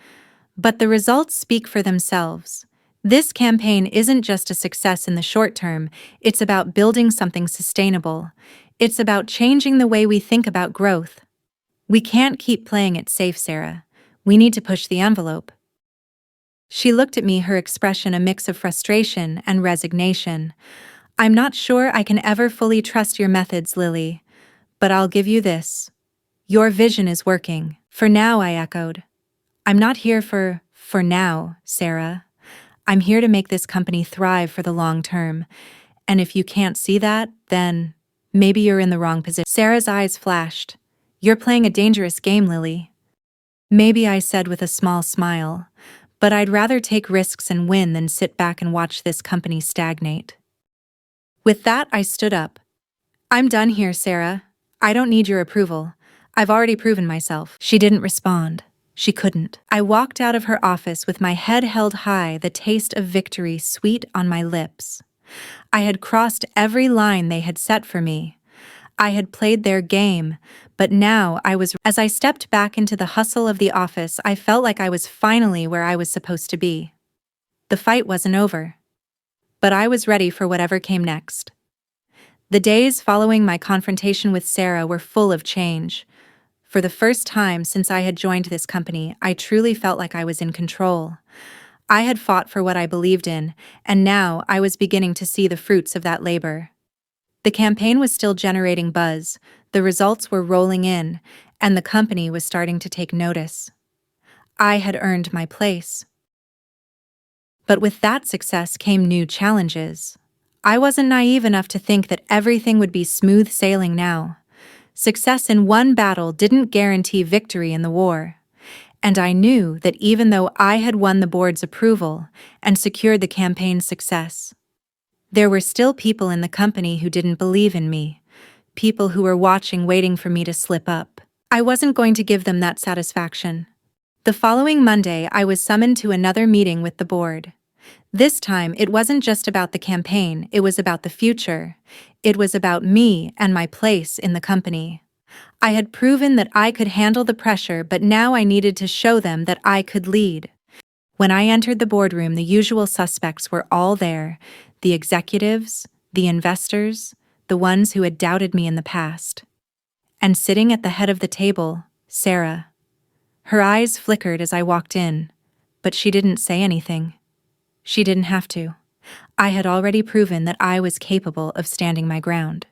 But the results speak for themselves. This campaign isn't just a success in the short term, it's about building something sustainable. It's about changing the way we think about growth. We can't keep playing it safe, Sarah. We need to push the envelope. She looked at me, her expression a mix of frustration and resignation. I'm not sure I can ever fully trust your methods, Lily. But I'll give you this. Your vision is working. For now, I echoed. I'm not here for now, Sarah. I'm here to make this company thrive for the long term. And if you can't see that, then maybe you're in the wrong position. Sarah's eyes flashed. You're playing a dangerous game, Lily. Maybe, I said with a small smile. But I'd rather take risks and win than sit back and watch this company stagnate. With that, I stood up. I'm done here, Sarah. I don't need your approval. I've already proven myself. She didn't respond. She couldn't. I walked out of her office with my head held high, the taste of victory sweet on my lips. I had crossed every line they had set for me. I had played their game, but now as I stepped back into the hustle of the office, I felt like I was finally where I was supposed to be. The fight wasn't over. but I was ready for whatever came next. The days following my confrontation with Sarah were full of change. For the first time since I had joined this company, I truly felt like I was in control. I had fought for what I believed in, and now I was beginning to see the fruits of that labor. The campaign was still generating buzz, the results were rolling in, and the company was starting to take notice. I had earned my place. But with that success came new challenges. I wasn't naive enough to think that everything would be smooth sailing now. Success in one battle didn't guarantee victory in the war. And I knew that even though I had won the board's approval and secured the campaign's success, there were still people in the company who didn't believe in me, people who were watching, waiting for me to slip up. I wasn't going to give them that satisfaction. The following Monday, I was summoned to another meeting with the board. This time, it wasn't just about the campaign, it was about the future. It was about me and my place in the company. I had proven that I could handle the pressure, but now I needed to show them that I could lead. When I entered the boardroom, the usual suspects were all there: the executives, the investors, the ones who had doubted me in the past. And sitting at the head of the table, Sarah. Her eyes flickered as I walked in, but she didn't say anything. She didn't have to. I had already proven that I was capable of standing my ground.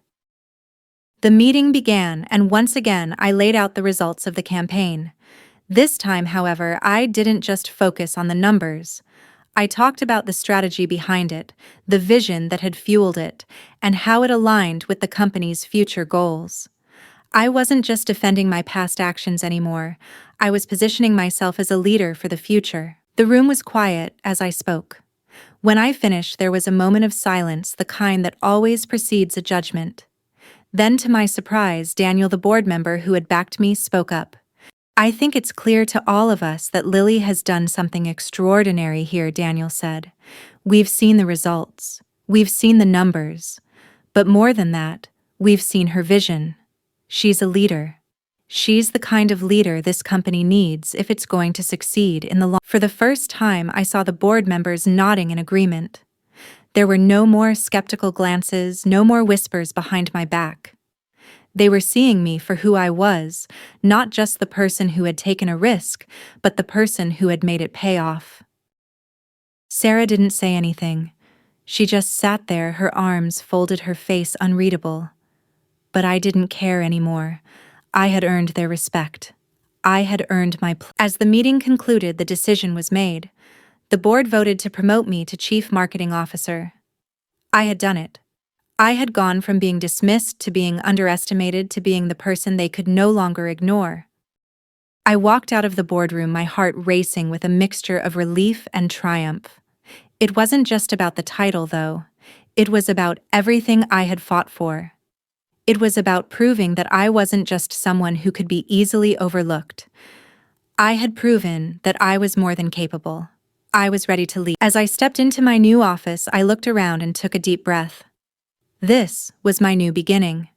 The meeting began, and once again I laid out the results of the campaign. This time, however, I didn't just focus on the numbers. I talked about the strategy behind it, the vision that had fueled it, and how it aligned with the company's future goals. I wasn't just defending my past actions anymore. I was positioning myself as a leader for the future. The room was quiet as I spoke. When I finished, there was a moment of silence, the kind that always precedes a judgment. Then, to my surprise, Daniel, the board member who had backed me, spoke up. "I think it's clear to all of us that Lily has done something extraordinary here," Daniel said. "We've seen the results. We've seen the numbers. But more than that, we've seen her vision. She's a leader. She's the kind of leader this company needs if it's going to succeed in the long." For the first time, I saw the board members nodding in agreement. There were no more skeptical glances, no more whispers behind my back. They were seeing me for who I was, not just the person who had taken a risk, but the person who had made it pay off. Sarah didn't say anything. She just sat there, her arms folded, her face unreadable. But I didn't care anymore. I had earned their respect. I had earned my place. As the meeting concluded, the decision was made. The board voted to promote me to Chief Marketing Officer. I had done it. I had gone from being dismissed to being underestimated to being the person they could no longer ignore. I walked out of the boardroom, my heart racing with a mixture of relief and triumph. It wasn't just about the title, though. It was about everything I had fought for. It was about proving that I wasn't just someone who could be easily overlooked. I had proven that I was more than capable. I was ready to lead. As I stepped into my new office, I looked around and took a deep breath. This was my new beginning.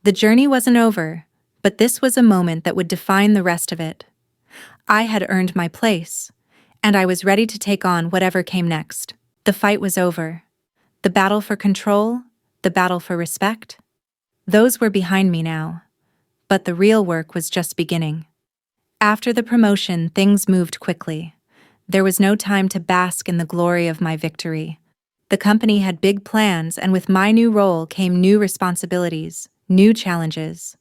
The journey wasn't over, but this was a moment that would define the rest of it. I had earned my place, and I was ready to take on whatever came next. The fight was over. The battle for control, the battle for respect, those were behind me now. But the real work was just beginning. After the promotion, things moved quickly. There was no time to bask in the glory of my victory. The company had big plans, and with my new role came new responsibilities, new challenges.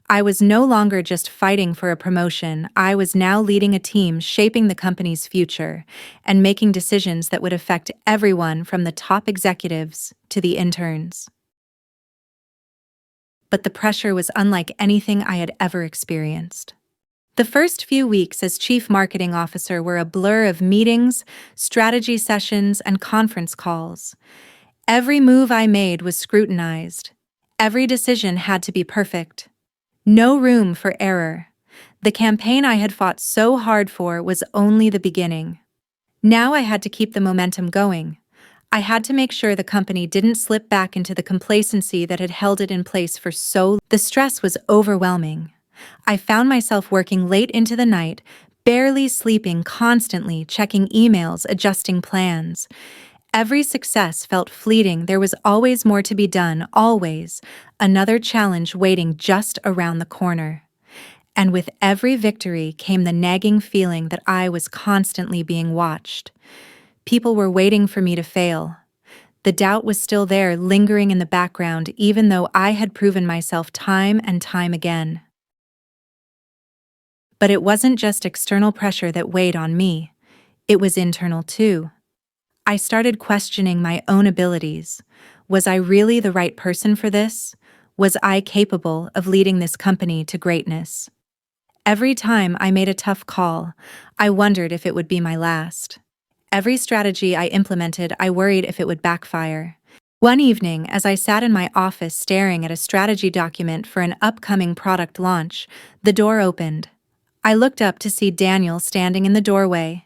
I was no longer just fighting for a promotion. I was now leading a team shaping the company's future and making decisions that would affect everyone from the top executives to the interns. But the pressure was unlike anything I had ever experienced. The first few weeks as Chief Marketing Officer were a blur of meetings, strategy sessions, and conference calls. Every move I made was scrutinized. Every decision had to be perfect. No room for error. The campaign I had fought so hard for was only the beginning. Now I had to keep the momentum going. I had to make sure the company didn't slip back into the complacency that had held it in place for so long. The stress was overwhelming. I found myself working late into the night, barely sleeping, constantly checking emails, adjusting plans. Every success felt fleeting. There was always more to be done, always another challenge waiting just around the corner. And with every victory came the nagging feeling that I was constantly being watched. People were waiting for me to fail. The doubt was still there, lingering in the background, even though I had proven myself time and time again. But it wasn't just external pressure that weighed on me. It was internal too. I started questioning my own abilities. Was I really the right person for this? Was I capable of leading this company to greatness? Every time I made a tough call, I wondered if it would be my last. Every strategy I implemented, I worried if it would backfire. One evening, as I sat in my office staring at a strategy document for an upcoming product launch, the door opened. I looked up to see Daniel standing in the doorway.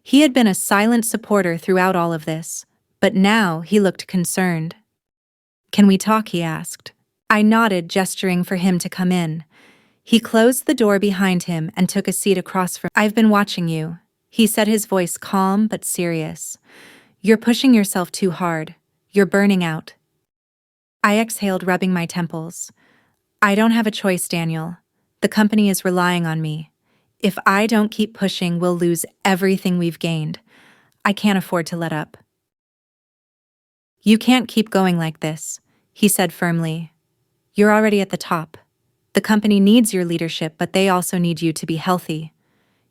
He had been a silent supporter throughout all of this, but now he looked concerned. "Can we talk?" he asked. I nodded, gesturing for him to come in. He closed the door behind him and took a seat across from me. "I've been watching you," he said, his voice calm but serious. "You're pushing yourself too hard. You're burning out." I exhaled, rubbing my temples. "I don't have a choice, Daniel. The company is relying on me. If I don't keep pushing, we'll lose everything we've gained. I can't afford to let up." "You can't keep going like this," he said firmly. "You're already at the top. The company needs your leadership, but they also need you to be healthy.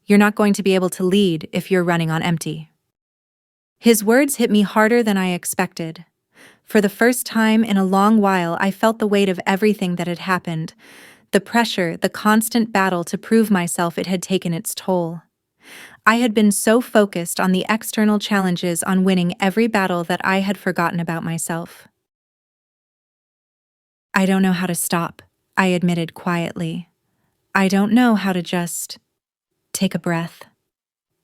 You're not going to be able to lead if you're running on empty." His words hit me harder than I expected. For the first time in a long while, I felt the weight of everything that had happened. The pressure, the constant battle to prove myself, it had taken its toll. I had been so focused on the external challenges, on winning every battle, that I had forgotten about myself. "I don't know how to stop," I admitted quietly. "I don't know how to just take a breath.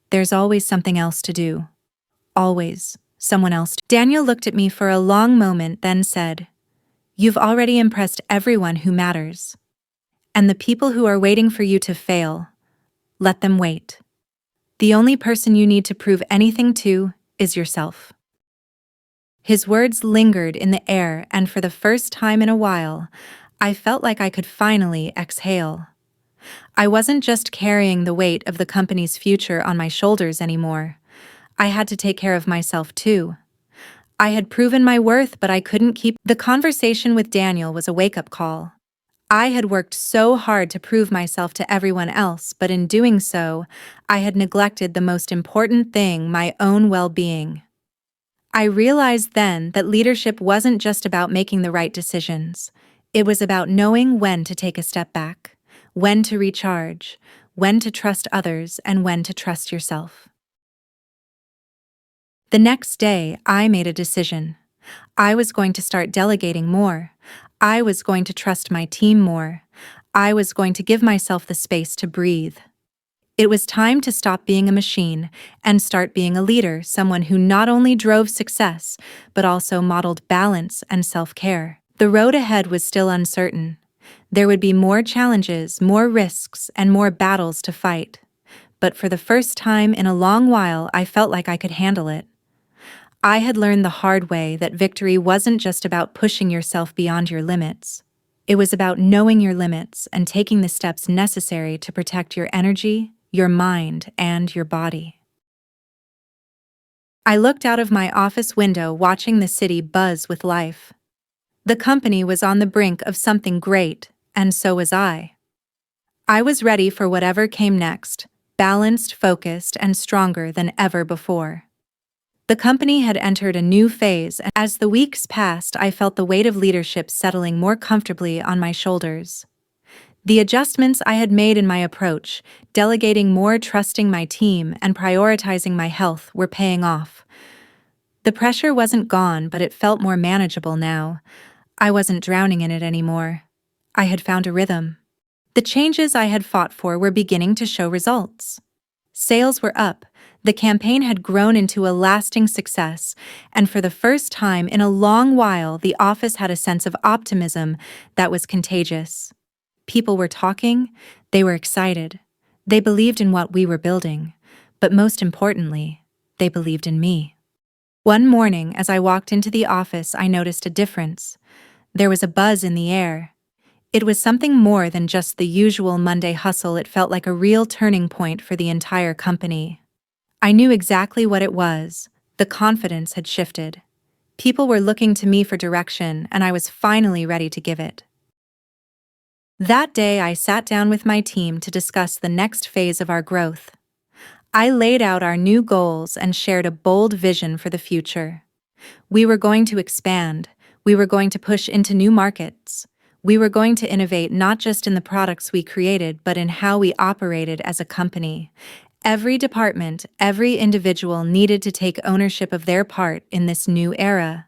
There's always something else to do. Always someone else to." Daniel looked at me for a long moment, then said, "You've already impressed everyone who matters. And the people who are waiting for you to fail, let them wait. The only person you need to prove anything to is yourself." His words lingered in the air, and for the first time in a while, I felt like I could finally exhale. I wasn't just carrying the weight of the company's future on my shoulders anymore. I had to take care of myself too. I had proven my worth, but I couldn't keep. The conversation with Daniel was a wake-up call. I had worked so hard to prove myself to everyone else, but in doing so, I had neglected the most important thing, my own well-being. I realized then that leadership wasn't just about making the right decisions. It was about knowing when to take a step back, when to recharge, when to trust others, and when to trust yourself. The next day, I made a decision. I was going to start delegating more. I was going to trust my team more. I was going to give myself the space to breathe. It was time to stop being a machine and start being a leader, someone who not only drove success, but also modeled balance and self-care. The road ahead was still uncertain. There would be more challenges, more risks, and more battles to fight. But for the first time in a long while, I felt like I could handle it. I had learned the hard way that victory wasn't just about pushing yourself beyond your limits. It was about knowing your limits and taking the steps necessary to protect your energy, your mind, and your body. I looked out of my office window, watching the city buzz with life. The company was on the brink of something great, and so was I. I was ready for whatever came next, balanced, focused, and stronger than ever before. The company had entered a new phase, and as the weeks passed, I felt the weight of leadership settling more comfortably on my shoulders. The adjustments I had made in my approach, delegating more, trusting my team, and prioritizing my health, were paying off. The pressure wasn't gone, but it felt more manageable now. I wasn't drowning in it anymore. I had found a rhythm. The changes I had fought for were beginning to show results. Sales were up. The campaign had grown into a lasting success, and for the first time in a long while, the office had a sense of optimism that was contagious. People were talking, they were excited, they believed in what we were building, but most importantly, they believed in me. One morning, as I walked into the office, I noticed a difference. There was a buzz in the air. It was something more than just the usual Monday hustle. It felt like a real turning point for the entire company. I knew exactly what it was. The confidence had shifted. People were looking to me for direction, and I was finally ready to give it. That day, I sat down with my team to discuss the next phase of our growth. I laid out our new goals and shared a bold vision for the future. We were going to expand. We were going to push into new markets. We were going to innovate not just in the products we created, but in how we operated as a company. Every department, every individual needed to take ownership of their part in this new era.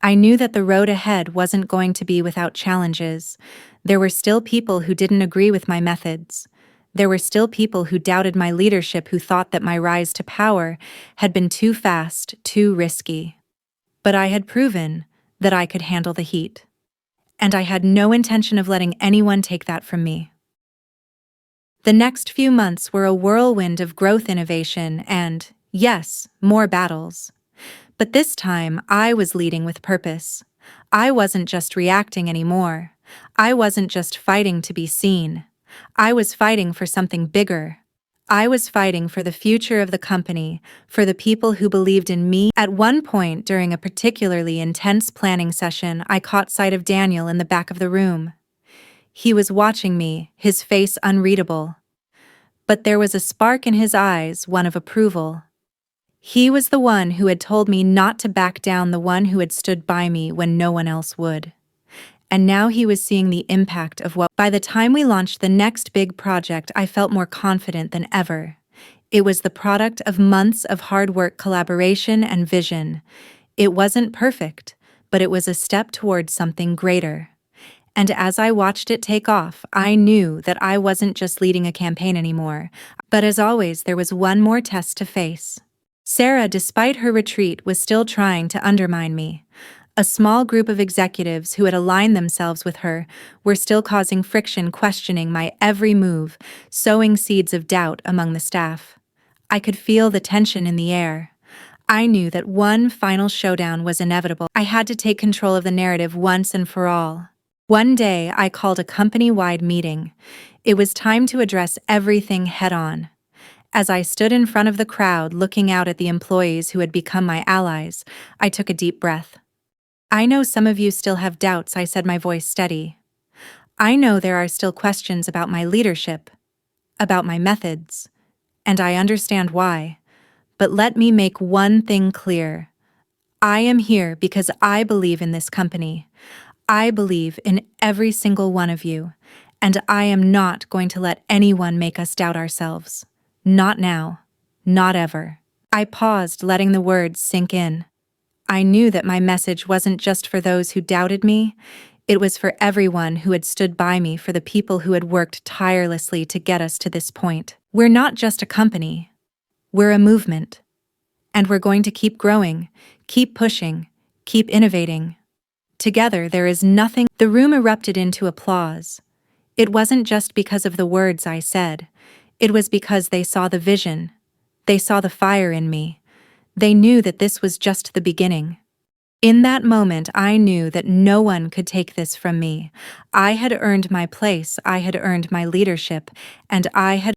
I knew that the road ahead wasn't going to be without challenges. There were still people who didn't agree with my methods. There were still people who doubted my leadership, who thought that my rise to power had been too fast, too risky. But I had proven that I could handle the heat. And I had no intention of letting anyone take that from me. The next few months were a whirlwind of growth, innovation, and, yes, more battles. But this time, I was leading with purpose. I wasn't just reacting anymore. I wasn't just fighting to be seen. I was fighting for something bigger. I was fighting for the future of the company, for the people who believed in me. At one point during a particularly intense planning session, I caught sight of Daniel in the back of the room. He was watching me, his face unreadable. But there was a spark in his eyes, one of approval. He was the one who had told me not to back down, the one who had stood by me when no one else would. And now he was seeing the impact of what. By the time we launched the next big project, I felt more confident than ever. It was the product of months of hard work, collaboration, and vision. It wasn't perfect, but it was a step towards something greater. And as I watched it take off, I knew that I wasn't just leading a campaign anymore. But as always, there was one more test to face. Sarah, despite her retreat, was still trying to undermine me. A small group of executives who had aligned themselves with her were still causing friction, questioning my every move, sowing seeds of doubt among the staff. I could feel the tension in the air. I knew that one final showdown was inevitable. I had to take control of the narrative once and for all. One day, I called a company-wide meeting. It was time to address everything head-on. As I stood in front of the crowd, looking out at the employees who had become my allies, I took a deep breath. I know some of you still have doubts, I said, my voice steady. I know there are still questions about my leadership, about my methods, and I understand why. But let me make one thing clear. I am here because I believe in this company. I believe in every single one of you, and I am not going to let anyone make us doubt ourselves. Not now. Not ever. I paused, letting the words sink in. I knew that my message wasn't just for those who doubted me. It was for everyone who had stood by me, for the people who had worked tirelessly to get us to this point. We're not just a company. We're a movement. And we're going to keep growing, keep pushing, keep innovating. Together, there is nothing. The room erupted into applause. It wasn't just because of the words I said. It was because they saw the vision. They saw the fire in me. They knew that this was just the beginning. In that moment, I knew that no one could take this from me. I had earned my place, I had earned my leadership, and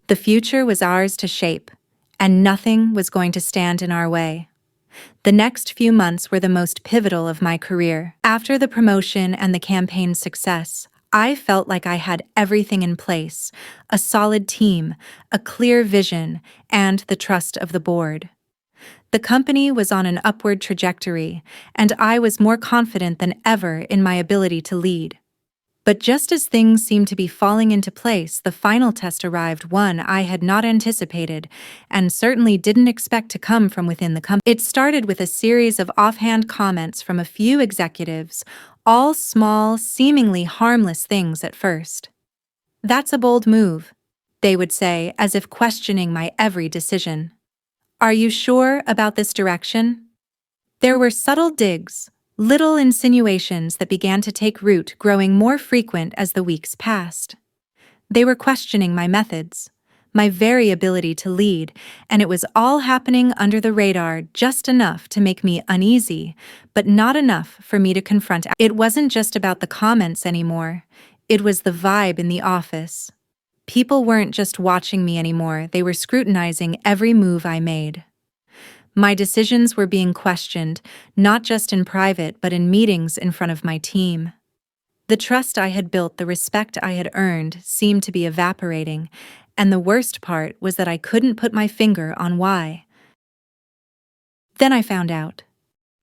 the future was ours to shape, and nothing was going to stand in our way. The next few months were the most pivotal of my career. After the promotion and the campaign's success, I felt like I had everything in place: a solid team, a clear vision, and the trust of the board. The company was on an upward trajectory, and I was more confident than ever in my ability to lead. But just as things seemed to be falling into place, the final test arrived, one I had not anticipated, and certainly didn't expect to come from within the company. It started with a series of offhand comments from a few executives, all small, seemingly harmless things at first. "That's a bold move," they would say, as if questioning my every decision. "Are you sure about this direction?" There were subtle digs, little insinuations that began to take root, growing more frequent as the weeks passed. They were questioning my methods, my very ability to lead, and it was all happening under the radar, just enough to make me uneasy, but not enough for me to confront. It wasn't just about the comments anymore. It was the vibe in the office. People weren't just watching me anymore, they were scrutinizing every move I made. My decisions were being questioned, not just in private but in meetings in front of my team. The trust I had built, the respect I had earned, seemed to be evaporating, and the worst part was that I couldn't put my finger on why. Then I found out.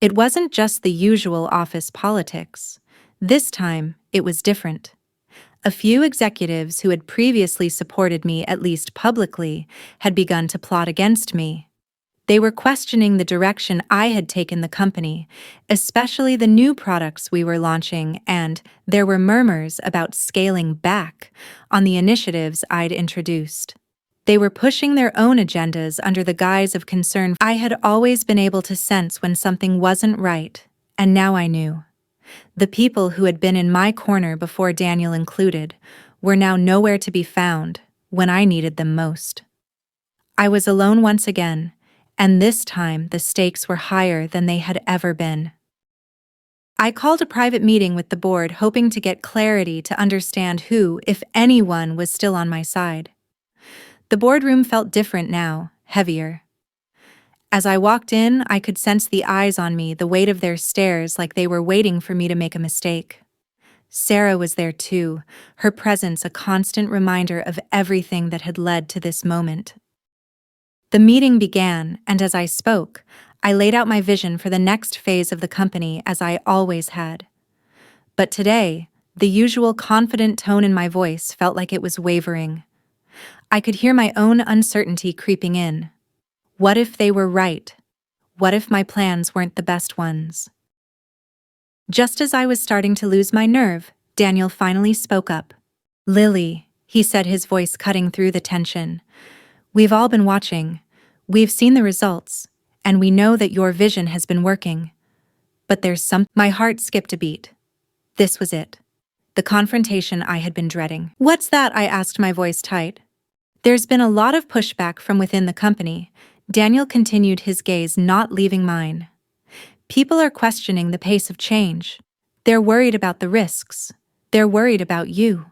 It wasn't just the usual office politics. This time, it was different. A few executives who had previously supported me, at least publicly, had begun to plot against me. They were questioning the direction I had taken the company, especially the new products we were launching, and there were murmurs about scaling back on the initiatives I'd introduced. They were pushing their own agendas under the guise of concern. I had always been able to sense when something wasn't right, and now I knew. The people who had been in my corner before, Daniel included, were now nowhere to be found when I needed them most. I was alone once again, and this time the stakes were higher than they had ever been. I called a private meeting with the board, hoping to get clarity to understand who, if anyone, was still on my side. The boardroom felt different now, heavier. As I walked in, I could sense the eyes on me, the weight of their stares, like they were waiting for me to make a mistake. Sarah was there too, her presence a constant reminder of everything that had led to this moment. The meeting began, and as I spoke, I laid out my vision for the next phase of the company, as I always had. But today, the usual confident tone in my voice felt like it was wavering. I could hear my own uncertainty creeping in. What if they were right? What if my plans weren't the best ones? Just as I was starting to lose my nerve, Daniel finally spoke up. "Lily," he said, his voice cutting through the tension. "We've all been watching. We've seen the results, and we know that your vision has been working. But there's some—" My heart skipped a beat. This was it. The confrontation I had been dreading. "What's that?" I asked, my voice tight. "There's been a lot of pushback from within the company," Daniel continued, his gaze not leaving mine. "People are questioning the pace of change. They're worried about the risks. They're worried about you."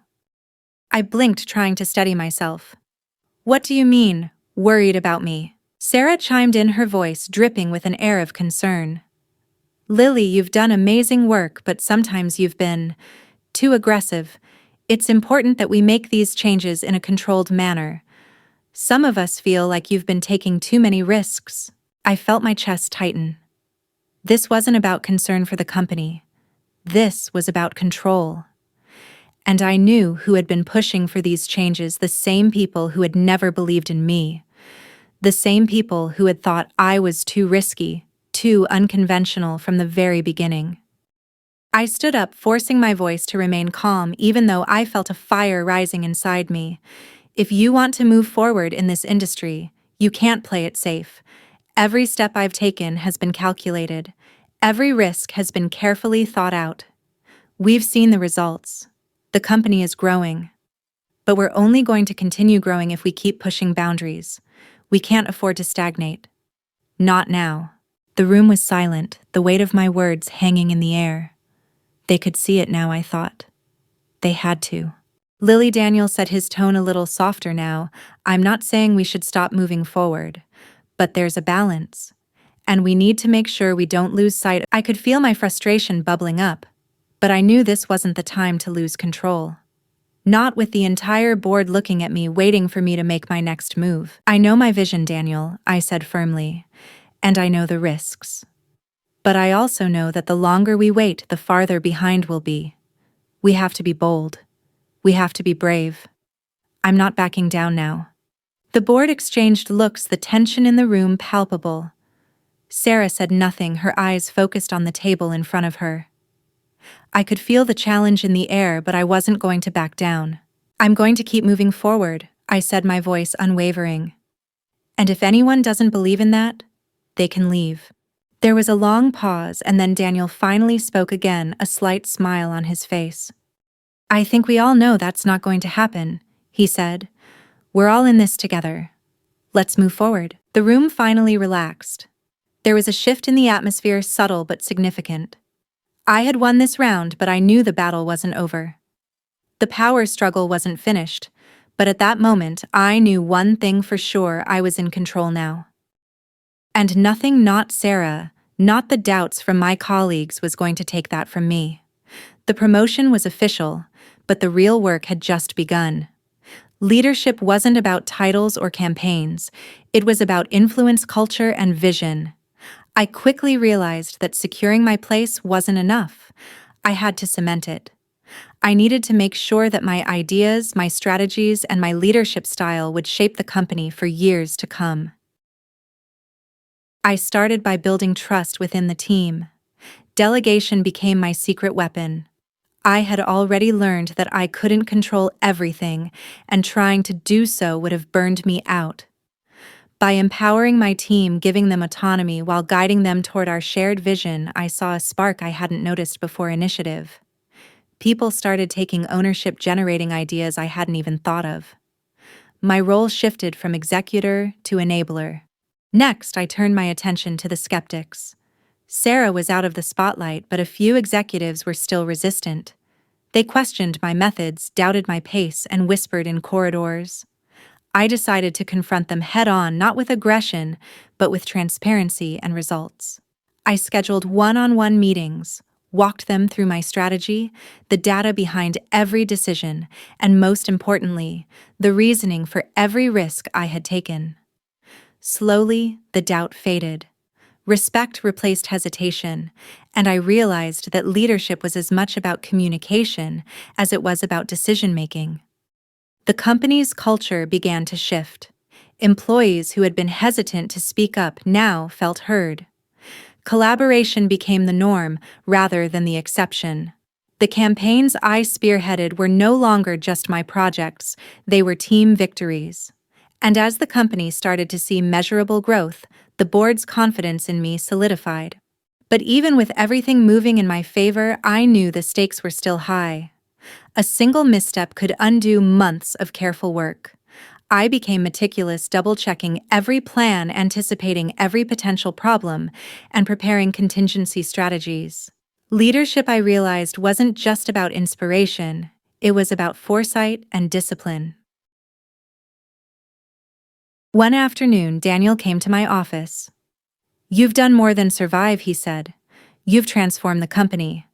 I blinked, trying to steady myself. "What do you mean, worried about me?" Sarah chimed in, her voice dripping with an air of concern. "Lily, you've done amazing work, but sometimes you've been too aggressive. It's important that we make these changes in a controlled manner. Some of us feel like you've been taking too many risks." I felt my chest tighten. This wasn't about concern for the company. This was about control. And I knew who had been pushing for these changes, the same people who had never believed in me. The same people who had thought I was too risky, too unconventional from the very beginning. I stood up, forcing my voice to remain calm even though I felt a fire rising inside me. "If you want to move forward in this industry, you can't play it safe. Every step I've taken has been calculated. Every risk has been carefully thought out. We've seen the results. The company is growing. But we're only going to continue growing if we keep pushing boundaries. We can't afford to stagnate. Not now." The room was silent, the weight of my words hanging in the air. They could see it now, I thought. They had to. "Lily," Daniel said, his tone a little softer now, "I'm not saying we should stop moving forward. But there's a balance. And we need to make sure we don't lose sight." I could feel my frustration bubbling up, but I knew this wasn't the time to lose control. Not with the entire board looking at me, waiting for me to make my next move. "I know my vision, Daniel," I said firmly, "and I know the risks. But I also know that the longer we wait, the farther behind we'll be. We have to be bold. We have to be brave. I'm not backing down now." The board exchanged looks, the tension in the room palpable. Sarah said nothing, her eyes focused on the table in front of her. I could feel the challenge in the air, but I wasn't going to back down. "I'm going to keep moving forward," I said, my voice unwavering. "And if anyone doesn't believe in that, they can leave." There was a long pause, and then Daniel finally spoke again, a slight smile on his face. "I think we all know that's not going to happen," he said. We're all in this together. Let's move forward. The room finally relaxed. There was a shift in the atmosphere, subtle but significant. I had won this round, but I knew the battle wasn't over. The power struggle wasn't finished, but at that moment, I knew one thing for sure: I was in control now. And nothing, not Sarah, not the doubts from my colleagues, was going to take that from me. The promotion was official, but the real work had just begun. Leadership wasn't about titles or campaigns. It was about influence, culture, and vision. I quickly realized that securing my place wasn't enough. I had to cement it. I needed to make sure that my ideas, my strategies, and my leadership style would shape the company for years to come. I started by building trust within the team. Delegation became my secret weapon. I had already learned that I couldn't control everything, and trying to do so would have burned me out. By empowering my team, giving them autonomy while guiding them toward our shared vision, I saw a spark I hadn't noticed before: initiative. People started taking ownership, generating ideas I hadn't even thought of. My role shifted from executor to enabler. Next, I turned my attention to the skeptics. Sarah was out of the spotlight, but a few executives were still resistant. They questioned my methods, doubted my pace, and whispered in corridors. I decided to confront them head-on, not with aggression, but with transparency and results. I scheduled one-on-one meetings, walked them through my strategy, the data behind every decision, and most importantly, the reasoning for every risk I had taken. Slowly, the doubt faded. Respect replaced hesitation, and I realized that leadership was as much about communication as it was about decision-making. The company's culture began to shift. Employees who had been hesitant to speak up now felt heard. Collaboration became the norm rather than the exception. The campaigns I spearheaded were no longer just my projects, they were team victories. And as the company started to see measurable growth, the board's confidence in me solidified. But even with everything moving in my favor, I knew the stakes were still high. A single misstep could undo months of careful work. I became meticulous, double-checking every plan, anticipating every potential problem, and preparing contingency strategies. Leadership, I realized, wasn't just about inspiration. It was about foresight and discipline. One afternoon, Daniel came to my office. "You've done more than survive," he said. "You've transformed the company.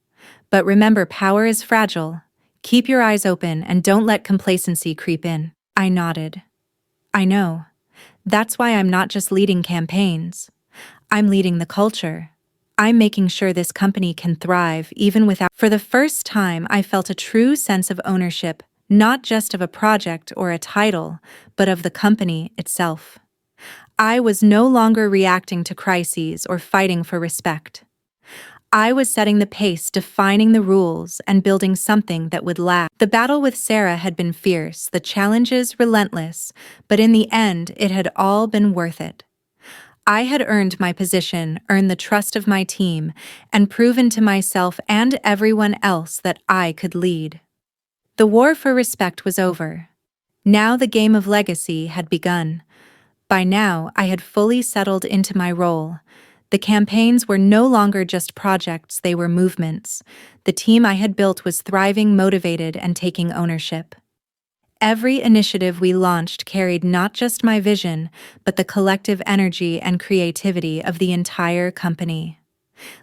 But remember, power is fragile. Keep your eyes open and don't let complacency creep in." I nodded. "I know. That's why I'm not just leading campaigns. I'm leading the culture. I'm making sure this company can thrive even without..." For the first time, I felt a true sense of ownership, not just of a project or a title, but of the company itself. I was no longer reacting to crises or fighting for respect. I was setting the pace, defining the rules, and building something that would last. The battle with Sarah had been fierce, the challenges relentless, but in the end, it had all been worth it. I had earned my position, earned the trust of my team, and proven to myself and everyone else that I could lead. The war for respect was over. Now the game of legacy had begun. By now, I had fully settled into my role. The campaigns were no longer just projects, they were movements. The team I had built was thriving, motivated, and taking ownership. Every initiative we launched carried not just my vision, but the collective energy and creativity of the entire company.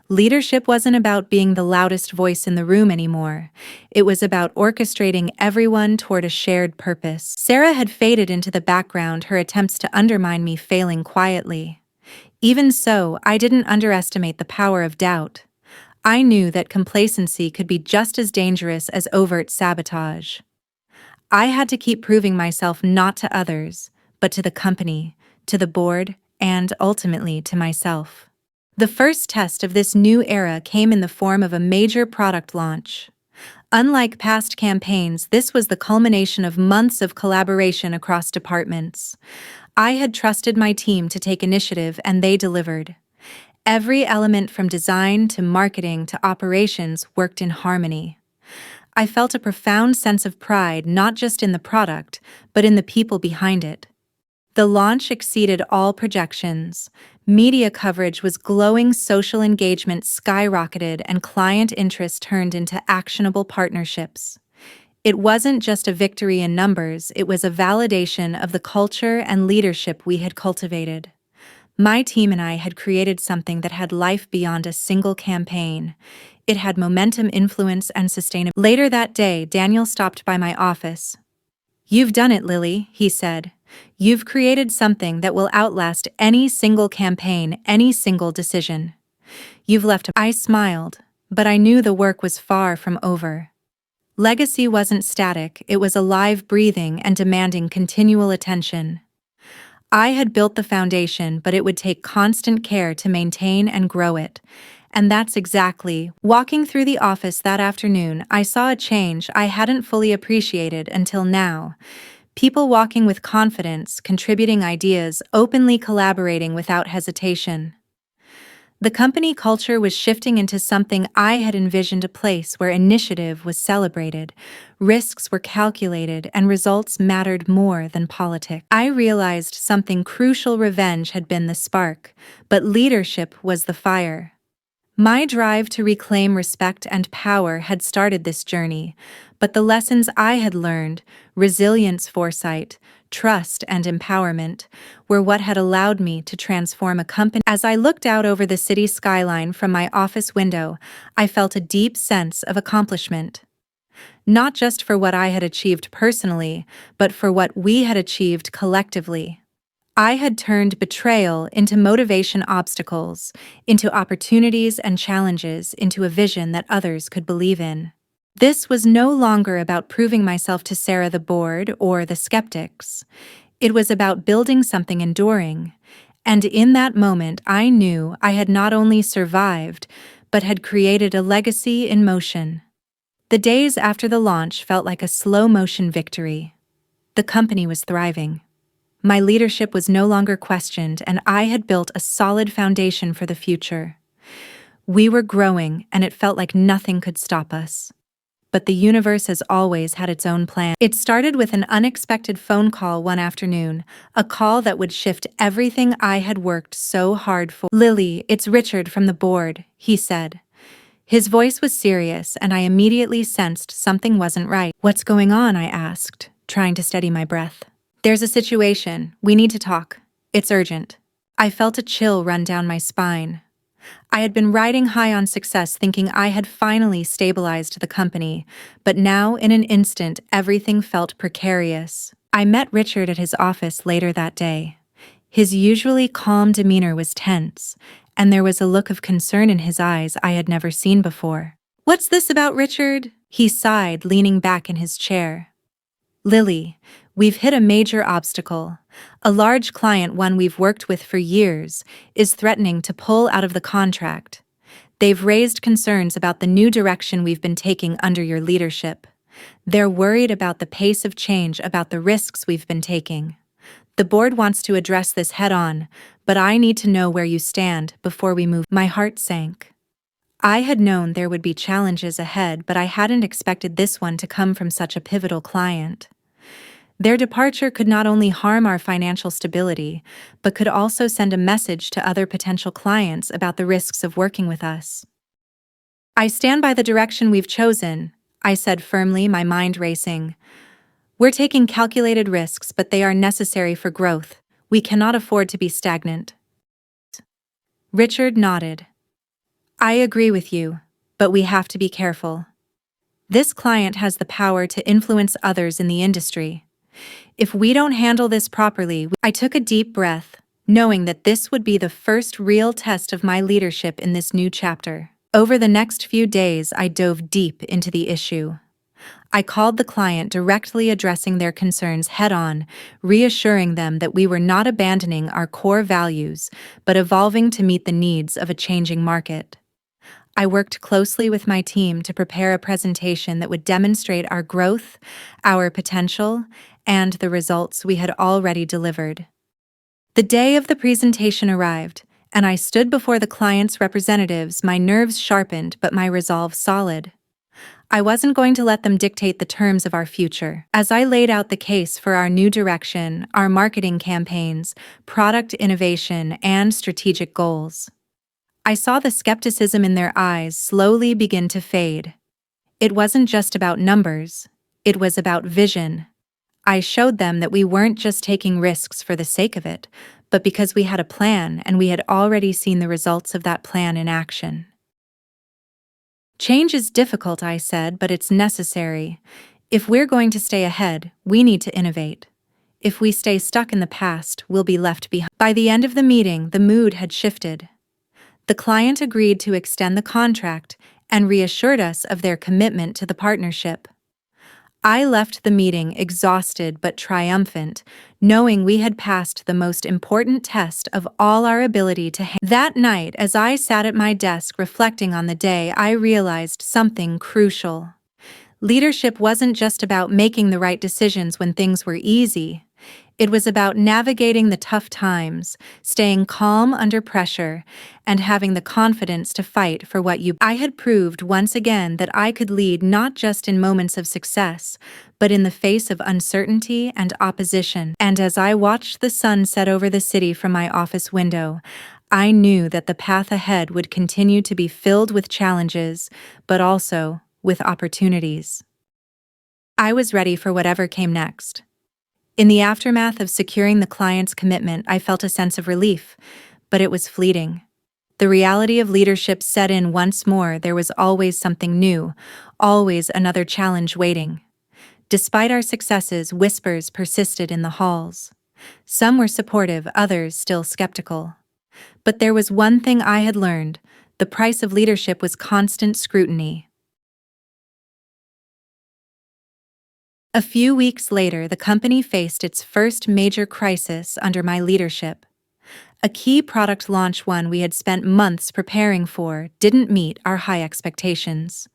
Leadership wasn't about being the loudest voice in the room anymore. It was about orchestrating everyone toward a shared purpose. Sarah had faded into the background, her attempts to undermine me failing quietly. Even so, I didn't underestimate the power of doubt. I knew that complacency could be just as dangerous as overt sabotage. I had to keep proving myself, not to others, but to the company, to the board, and ultimately to myself. The first test of this new era came in the form of a major product launch. Unlike past campaigns, this was the culmination of months of collaboration across departments. I had trusted my team to take initiative, and they delivered. Every element from design to marketing to operations worked in harmony. I felt a profound sense of pride not just in the product, but in the people behind it. The launch exceeded all projections. Media coverage was glowing, social engagement skyrocketed, and client interest turned into actionable partnerships. It wasn't just a victory in numbers, it was a validation of the culture and leadership we had cultivated. My team and I had created something that had life beyond a single campaign. It had momentum, influence, and sustainability. Later that day, Daniel stopped by my office. "You've done it, Lily," he said. "You've created something that will outlast any single campaign, any single decision. You've left I smiled, but I knew the work was far from over. Legacy wasn't static, it was alive, breathing, and demanding continual attention. I had built the foundation, but it would take constant care to maintain and grow it. And that's exactly. Walking through the office that afternoon, I saw a change I hadn't fully appreciated until now. People walking with confidence, contributing ideas, openly collaborating without hesitation. The company culture was shifting into something I had envisioned, a place where initiative was celebrated, risks were calculated, and results mattered more than politics. I realized something crucial: revenge had been the spark, but leadership was the fire. My drive to reclaim respect and power had started this journey, but the lessons I had learned, resilience, foresight, trust, and empowerment, were what had allowed me to transform a company. As I looked out over the city skyline from my office window, I felt a deep sense of accomplishment. Not just for what I had achieved personally, but for what we had achieved collectively. I had turned betrayal into motivation, obstacles into opportunities, and challenges into a vision that others could believe in. This was no longer about proving myself to Sarah, the board, or the skeptics. It was about building something enduring. And in that moment, I knew I had not only survived, but had created a legacy in motion. The days after the launch felt like a slow-motion victory. The company was thriving. My leadership was no longer questioned, and I had built a solid foundation for the future. We were growing, and it felt like nothing could stop us. But the universe, as always, had its own plan. It started with an unexpected phone call one afternoon, a call that would shift everything I had worked so hard for. "Lily, it's Richard from the board," he said. His voice was serious, and I immediately sensed something wasn't right. "What's going on?" I asked, trying to steady my breath. "There's a situation. We need to talk. It's urgent." I felt a chill run down my spine. I had been riding high on success, thinking I had finally stabilized the company, but now, in an instant, everything felt precarious. I met Richard at his office later that day. His usually calm demeanor was tense, and there was a look of concern in his eyes I had never seen before. "What's this about, Richard?" he sighed, leaning back in his chair. "Lily, we've hit a major obstacle. A large client, one we've worked with for years, is threatening to pull out of the contract. They've raised concerns about the new direction we've been taking under your leadership. They're worried about the pace of change, about the risks we've been taking. The board wants to address this head-on, but I need to know where you stand before we move." My heart sank. I had known there would be challenges ahead, but I hadn't expected this one to come from such a pivotal client. Their departure could not only harm our financial stability, but could also send a message to other potential clients about the risks of working with us. "I stand by the direction we've chosen," I said firmly, my mind racing. "We're taking calculated risks, but they are necessary for growth. We cannot afford to be stagnant." Richard nodded. "I agree with you, but we have to be careful. This client has the power to influence others in the industry. If we don't handle this properly..." I took a deep breath, knowing that this would be the first real test of my leadership in this new chapter. Over the next few days, I dove deep into the issue. I called the client directly, addressing their concerns head-on, reassuring them that we were not abandoning our core values, but evolving to meet the needs of a changing market. I worked closely with my team to prepare a presentation that would demonstrate our growth, our potential, and the results we had already delivered. The day of the presentation arrived, and I stood before the client's representatives, my nerves sharpened but my resolve solid. I wasn't going to let them dictate the terms of our future. As I laid out the case for our new direction, our marketing campaigns, product innovation, and strategic goals, I saw the skepticism in their eyes slowly begin to fade. It wasn't just about numbers, it was about vision. I showed them that we weren't just taking risks for the sake of it, but because we had a plan and we had already seen the results of that plan in action. Change is difficult, I said, but it's necessary. If we're going to stay ahead, we need to innovate. If we stay stuck in the past, we'll be left behind. By the end of the meeting, the mood had shifted. The client agreed to extend the contract and reassured us of their commitment to the partnership. I left the meeting exhausted but triumphant, knowing we had passed the most important test of all, our ability to handle. That night, as I sat at my desk reflecting on the day, I realized something crucial. Leadership wasn't just about making the right decisions when things were easy. It was about navigating the tough times, staying calm under pressure, and having the confidence to fight for what you. I had proved once again that I could lead not just in moments of success, but in the face of uncertainty and opposition. And as I watched the sun set over the city from my office window, I knew that the path ahead would continue to be filled with challenges, but also with opportunities. I was ready for whatever came next. In the aftermath of securing the client's commitment, I felt a sense of relief, but it was fleeting. The reality of leadership set in once more. There was always something new, always another challenge waiting. Despite our successes, whispers persisted in the halls. Some were supportive, others still skeptical. But there was one thing I had learned: the price of leadership was constant scrutiny. A few weeks later, the company faced its first major crisis under my leadership. A key product launch, one we had spent months preparing for, didn't meet our high expectations.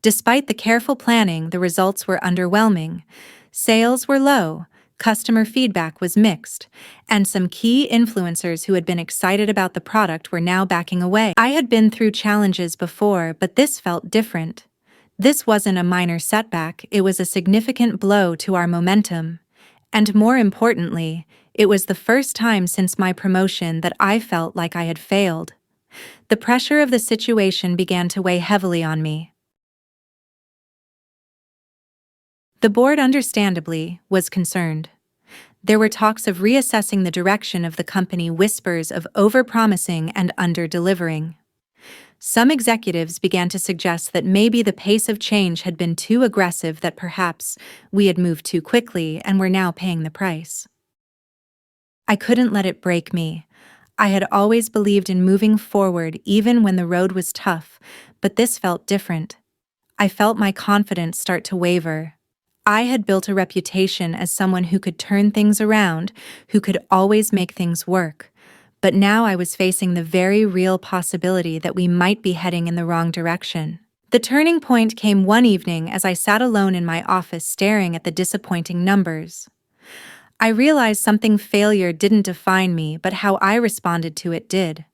Despite the careful planning, the results were underwhelming. Sales were low, customer feedback was mixed, and some key influencers who had been excited about the product were now backing away. I had been through challenges before, but this felt different. This wasn't a minor setback, it was a significant blow to our momentum. And more importantly, it was the first time since my promotion that I felt like I had failed. The pressure of the situation began to weigh heavily on me. The board, understandably, was concerned. There were talks of reassessing the direction of the company, whispers of overpromising and under-delivering. Some executives began to suggest that maybe the pace of change had been too aggressive, that perhaps we had moved too quickly and were now paying the price. I couldn't let it break me. I had always believed in moving forward even when the road was tough, but this felt different. I felt my confidence start to waver. I had built a reputation as someone who could turn things around, who could always make things work. But now I was facing the very real possibility that we might be heading in the wrong direction. The turning point came one evening as I sat alone in my office staring at the disappointing numbers. I realized something: failure didn't define me, but how I responded to it did.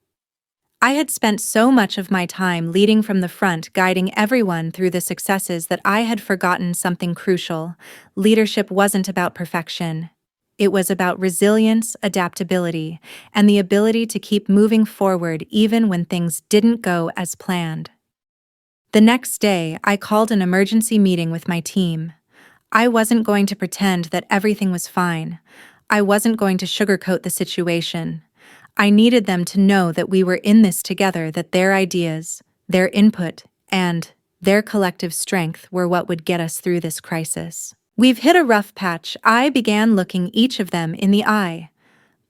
I had spent so much of my time leading from the front, guiding everyone through the successes, that I had forgotten something crucial. Leadership wasn't about perfection. It was about resilience, adaptability, and the ability to keep moving forward even when things didn't go as planned. The next day, I called an emergency meeting with my team. I wasn't going to pretend that everything was fine. I wasn't going to sugarcoat the situation. I needed them to know that we were in this together, that their ideas, their input, and their collective strength were what would get us through this crisis. "We've hit a rough patch," I began, looking each of them in the eye.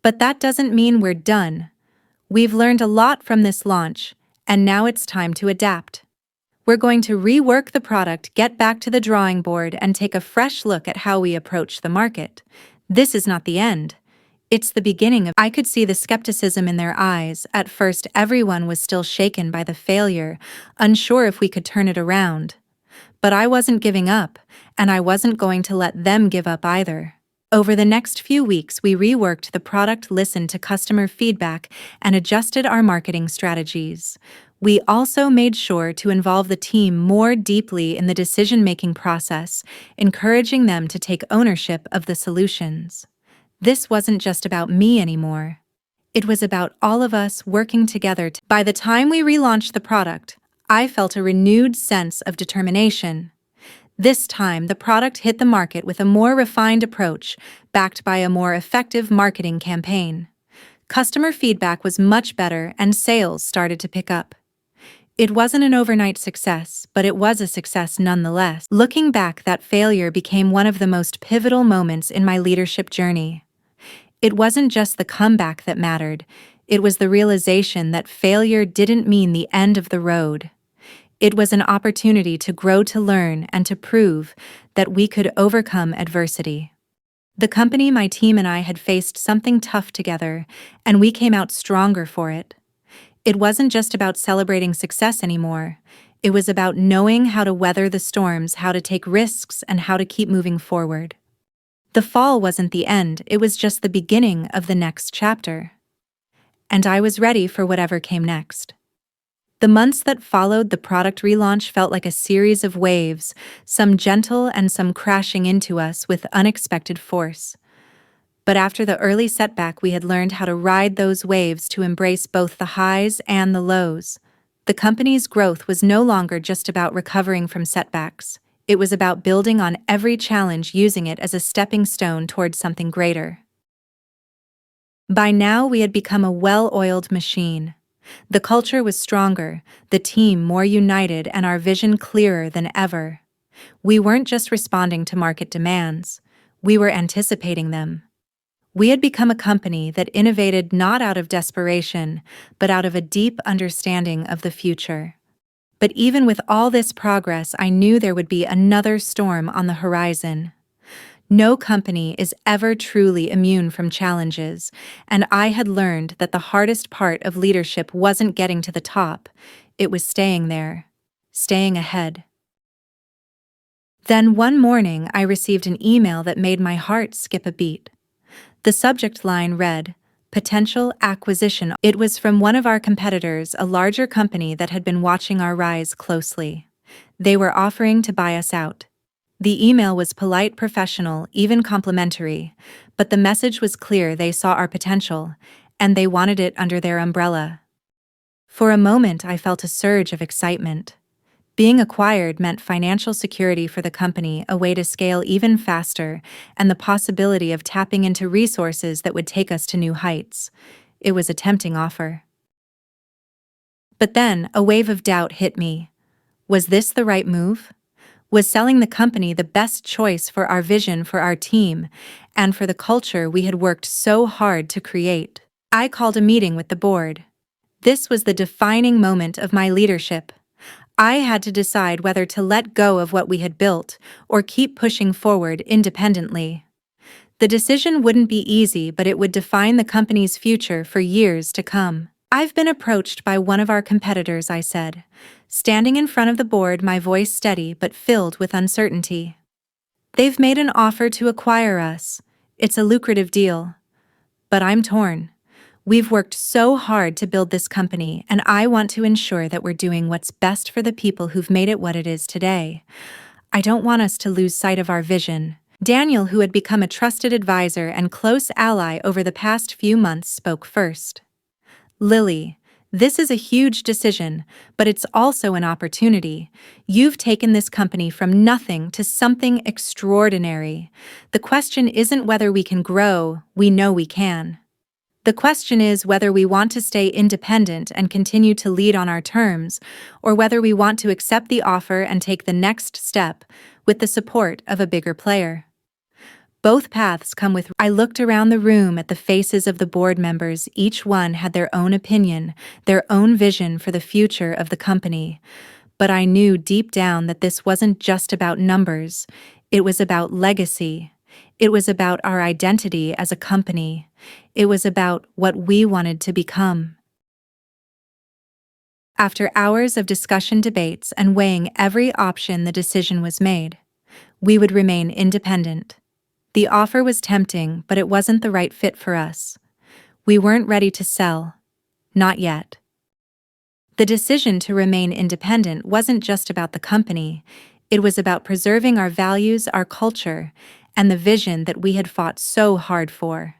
"But that doesn't mean we're done. We've learned a lot from this launch, and now it's time to adapt. We're going to rework the product, get back to the drawing board, and take a fresh look at how we approach the market. This is not the end. It's the beginning of." I could see the skepticism in their eyes. At first, everyone was still shaken by the failure, unsure if we could turn it around. But I wasn't giving up, and I wasn't going to let them give up either. Over the next few weeks, we reworked the product, listened to customer feedback, and adjusted our marketing strategies. We also made sure to involve the team more deeply in the decision-making process, encouraging them to take ownership of the solutions. This wasn't just about me anymore. It was about all of us working together. By the time we relaunched the product, I felt a renewed sense of determination. This time, the product hit the market with a more refined approach, backed by a more effective marketing campaign. Customer feedback was much better and sales started to pick up. It wasn't an overnight success, but it was a success nonetheless. Looking back, that failure became one of the most pivotal moments in my leadership journey. It wasn't just the comeback that mattered, it was the realization that failure didn't mean the end of the road. It was an opportunity to grow, to learn, and to prove that we could overcome adversity. The company, my team, and I had faced something tough together, and we came out stronger for it. It wasn't just about celebrating success anymore. It was about knowing how to weather the storms, how to take risks, and how to keep moving forward. The fall wasn't the end, it was just the beginning of the next chapter. And I was ready for whatever came next. The months that followed the product relaunch felt like a series of waves, some gentle and some crashing into us with unexpected force. But after the early setback, we had learned how to ride those waves, to embrace both the highs and the lows. The company's growth was no longer just about recovering from setbacks. It was about building on every challenge, using it as a stepping stone towards something greater. By now, we had become a well-oiled machine. The culture was stronger, the team more united, and our vision clearer than ever. We weren't just responding to market demands, we were anticipating them. We had become a company that innovated not out of desperation, but out of a deep understanding of the future. But even with all this progress, I knew there would be another storm on the horizon. No company is ever truly immune from challenges, and I had learned that the hardest part of leadership wasn't getting to the top, it was staying there, staying ahead. Then one morning, I received an email that made my heart skip a beat. The subject line read, "Potential acquisition." It was from one of our competitors, a larger company that had been watching our rise closely. They were offering to buy us out. The email was polite, professional, even complimentary, but the message was clear: they saw our potential, and they wanted it under their umbrella. For a moment, I felt a surge of excitement. Being acquired meant financial security for the company, a way to scale even faster, and the possibility of tapping into resources that would take us to new heights. It was a tempting offer. But then, a wave of doubt hit me. Was this the right move? Was selling the company the best choice for our vision, for our team, and for the culture we had worked so hard to create? I called a meeting with the board. This was the defining moment of my leadership. I had to decide whether to let go of what we had built or keep pushing forward independently. The decision wouldn't be easy, but it would define the company's future for years to come. "I've been approached by one of our competitors," I said, standing in front of the board, my voice steady but filled with uncertainty. "They've made an offer to acquire us. It's a lucrative deal. But I'm torn. We've worked so hard to build this company, and I want to ensure that we're doing what's best for the people who've made it what it is today. I don't want us to lose sight of our vision." Daniel, who had become a trusted advisor and close ally over the past few months, spoke first. "Lily, this is a huge decision, but it's also an opportunity. You've taken this company from nothing to something extraordinary. The question isn't whether we can grow, we know we can. The question is whether we want to stay independent and continue to lead on our terms, or whether we want to accept the offer and take the next step with the support of a bigger player. Both paths come with." I looked around the room at the faces of the board members. Each one had their own opinion, their own vision for the future of the company. But I knew deep down that this wasn't just about numbers. It was about legacy. It was about our identity as a company. It was about what we wanted to become. After hours of discussion, debates, and weighing every option, the decision was made. We would remain independent. The offer was tempting, but it wasn't the right fit for us. We weren't ready to sell. Not yet. The decision to remain independent wasn't just about the company, it was about preserving our values, our culture, and the vision that we had fought so hard for.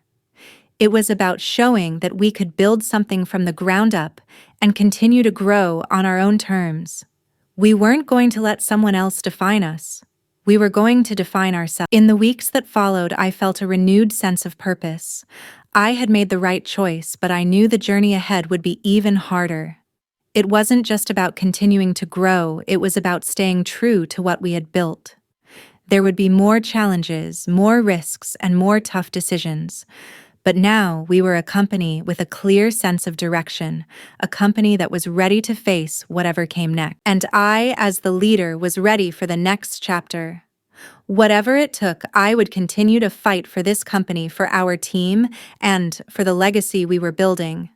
It was about showing that we could build something from the ground up and continue to grow on our own terms. We weren't going to let someone else define us. We were going to define ourselves. In the weeks that followed, I felt a renewed sense of purpose. I had made the right choice, but I knew the journey ahead would be even harder. It wasn't just about continuing to grow, it was about staying true to what we had built. There would be more challenges, more risks, and more tough decisions. But now we were a company with a clear sense of direction, a company that was ready to face whatever came next. And I, as the leader, was ready for the next chapter. Whatever it took, I would continue to fight for this company, for our team, and for the legacy we were building.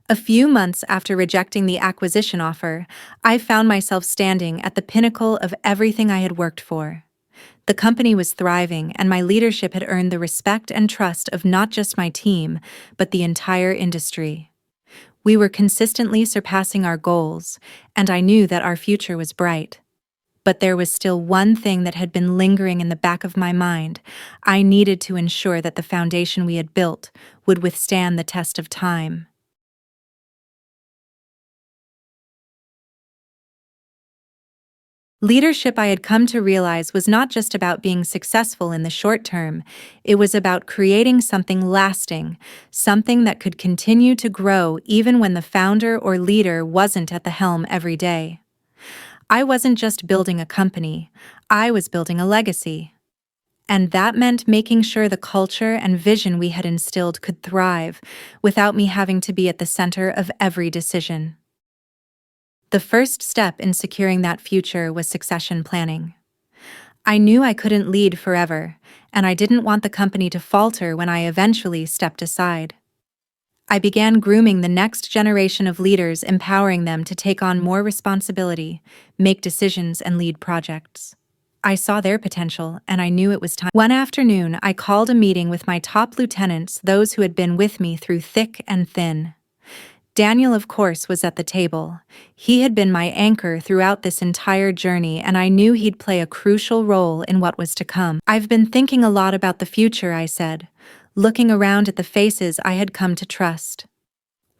A few months after rejecting the acquisition offer, I found myself standing at the pinnacle of everything I had worked for. The company was thriving, and my leadership had earned the respect and trust of not just my team, but the entire industry. We were consistently surpassing our goals, and I knew that our future was bright. But there was still one thing that had been lingering in the back of my mind. I needed to ensure that the foundation we had built would withstand the test of time. Leadership, I had come to realize, was not just about being successful in the short term, it was about creating something lasting, something that could continue to grow even when the founder or leader wasn't at the helm every day. I wasn't just building a company, I was building a legacy. And that meant making sure the culture and vision we had instilled could thrive without me having to be at the center of every decision. The first step in securing that future was succession planning. I knew I couldn't lead forever, and I didn't want the company to falter when I eventually stepped aside. I began grooming the next generation of leaders, empowering them to take on more responsibility, make decisions, and lead projects. I saw their potential, and I knew it was time. One afternoon, I called a meeting with my top lieutenants, those who had been with me through thick and thin. Daniel, of course, was at the table. He had been my anchor throughout this entire journey, and I knew he'd play a crucial role in what was to come. "I've been thinking a lot about the future," I said, looking around at the faces I had come to trust.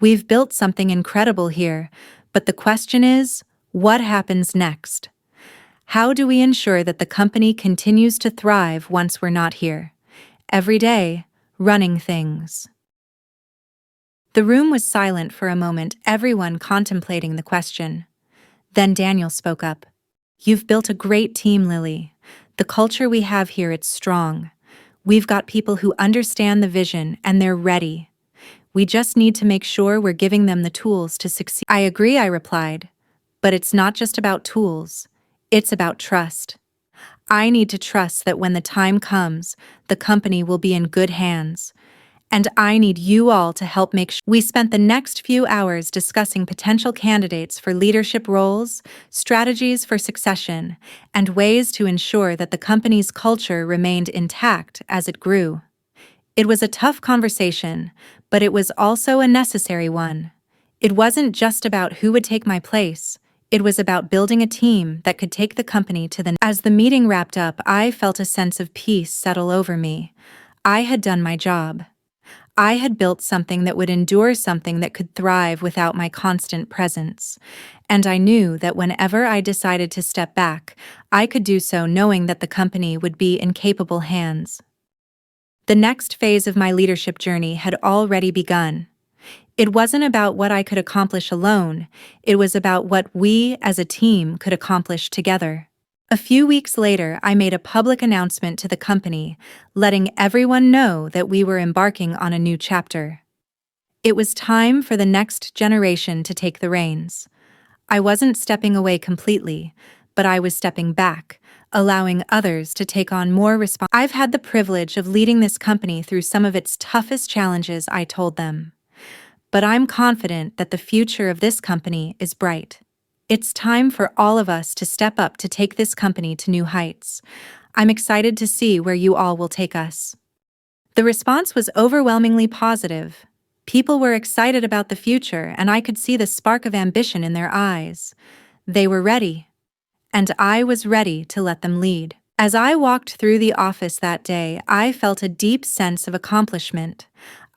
"We've built something incredible here, but the question is, what happens next? How do we ensure that the company continues to thrive once we're not here? Every day, running things." The room was silent for a moment, everyone contemplating the question. Then Daniel spoke up. "You've built a great team, Lily. The culture we have here, it's strong. We've got people who understand the vision, and they're ready. We just need to make sure we're giving them the tools to succeed." "I agree," I replied. "But it's not just about tools. It's about trust. I need to trust that when the time comes, the company will be in good hands. And I need you all to help make sure." We spent the next few hours discussing potential candidates for leadership roles, strategies for succession, and ways to ensure that the company's culture remained intact as it grew. It was a tough conversation, but it was also a necessary one. It wasn't just about who would take my place. It was about building a team that could take the company to the. As the meeting wrapped up, I felt a sense of peace settle over me. I had done my job. I had built something that would endure, something that could thrive without my constant presence. And I knew that whenever I decided to step back, I could do so knowing that the company would be in capable hands. The next phase of my leadership journey had already begun. It wasn't about what I could accomplish alone, it was about what we as a team could accomplish together. A few weeks later, I made a public announcement to the company, letting everyone know that we were embarking on a new chapter. It was time for the next generation to take the reins. I wasn't stepping away completely, but I was stepping back, allowing others to take on more responsibility. "I've had the privilege of leading this company through some of its toughest challenges," I told them. "But I'm confident that the future of this company is bright. It's time for all of us to step up to take this company to new heights. I'm excited to see where you all will take us." The response was overwhelmingly positive. People were excited about the future, and I could see the spark of ambition in their eyes. They were ready, and I was ready to let them lead. As I walked through the office that day, I felt a deep sense of accomplishment.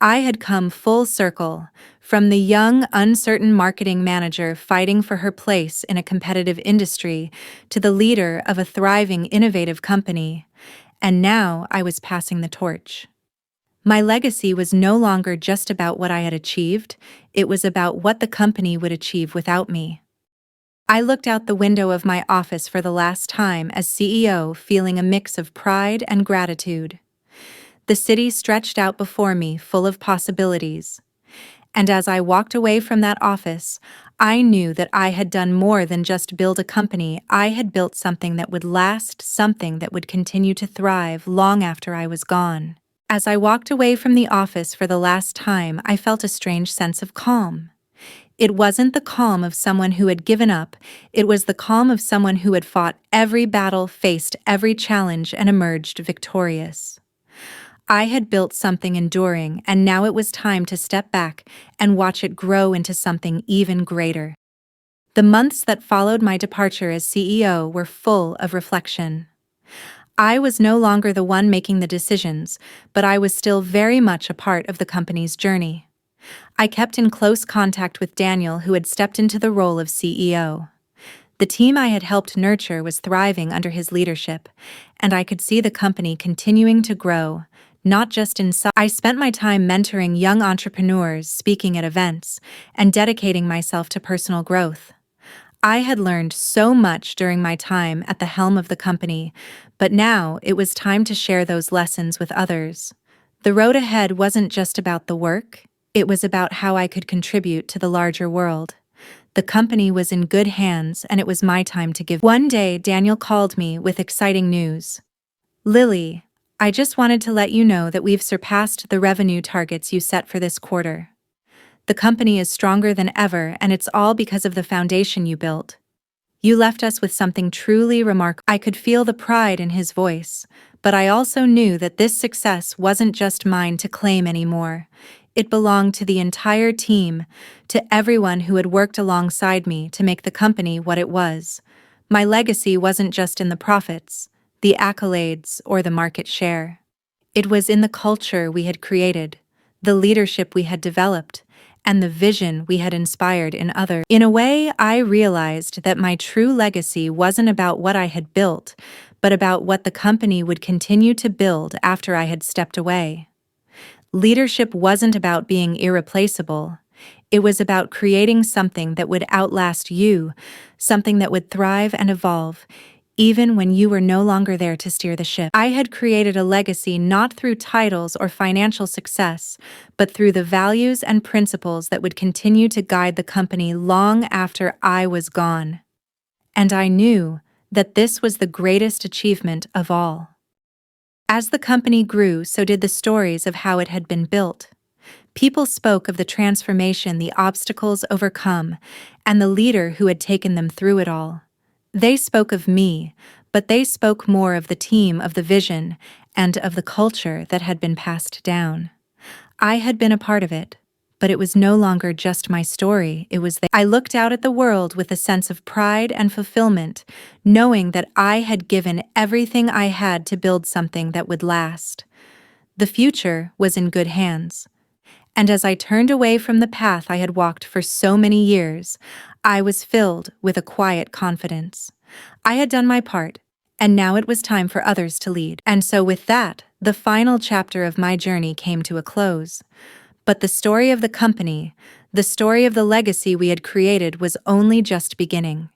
I had come full circle, from the young, uncertain marketing manager fighting for her place in a competitive industry to the leader of a thriving, innovative company. And now I was passing the torch. My legacy was no longer just about what I had achieved, it was about what the company would achieve without me. I looked out the window of my office for the last time as CEO, feeling a mix of pride and gratitude. The city stretched out before me, full of possibilities. And as I walked away from that office, I knew that I had done more than just build a company. I had built something that would last, something that would continue to thrive long after I was gone. As I walked away from the office for the last time, I felt a strange sense of calm. It wasn't the calm of someone who had given up, it was the calm of someone who had fought every battle, faced every challenge, and emerged victorious. I had built something enduring, and now it was time to step back and watch it grow into something even greater. The months that followed my departure as CEO were full of reflection. I was no longer the one making the decisions, but I was still very much a part of the company's journey. I kept in close contact with Daniel, who had stepped into the role of CEO. The team I had helped nurture was thriving under his leadership, and I could see the company continuing to grow, not just in size. I spent my time mentoring young entrepreneurs, speaking at events, and dedicating myself to personal growth. I had learned so much during my time at the helm of the company, but now it was time to share those lessons with others. The road ahead wasn't just about the work, it was about how I could contribute to the larger world. The company was in good hands, and it was my time to give. One day, Daniel called me with exciting news. "Lily, I just wanted to let you know that we've surpassed the revenue targets you set for this quarter. The company is stronger than ever, and it's all because of the foundation you built. You left us with something truly remarkable." I could feel the pride in his voice, but I also knew that this success wasn't just mine to claim anymore. It belonged to the entire team, to everyone who had worked alongside me to make the company what it was. My legacy wasn't just in the profits, the accolades, or the market share. It was in the culture we had created, the leadership we had developed, and the vision we had inspired in others. In a way, I realized that my true legacy wasn't about what I had built, but about what the company would continue to build after I had stepped away. Leadership wasn't about being irreplaceable. It was about creating something that would outlast you, something that would thrive and evolve, even when you were no longer there to steer the ship. I had created a legacy not through titles or financial success, but through the values and principles that would continue to guide the company long after I was gone. And I knew that this was the greatest achievement of all. As the company grew, so did the stories of how it had been built. People spoke of the transformation, the obstacles overcome, and the leader who had taken them through it all. They spoke of me, but they spoke more of the team, of the vision, and of the culture that had been passed down. I had been a part of it, but it was no longer just my story, it was I looked out at the world with a sense of pride and fulfillment, knowing that I had given everything I had to build something that would last. The future was in good hands. And as I turned away from the path I had walked for so many years, I was filled with a quiet confidence. I had done my part, and now it was time for others to lead. And so with that, the final chapter of my journey came to a close. But the story of the company, the story of the legacy we had created, was only just beginning.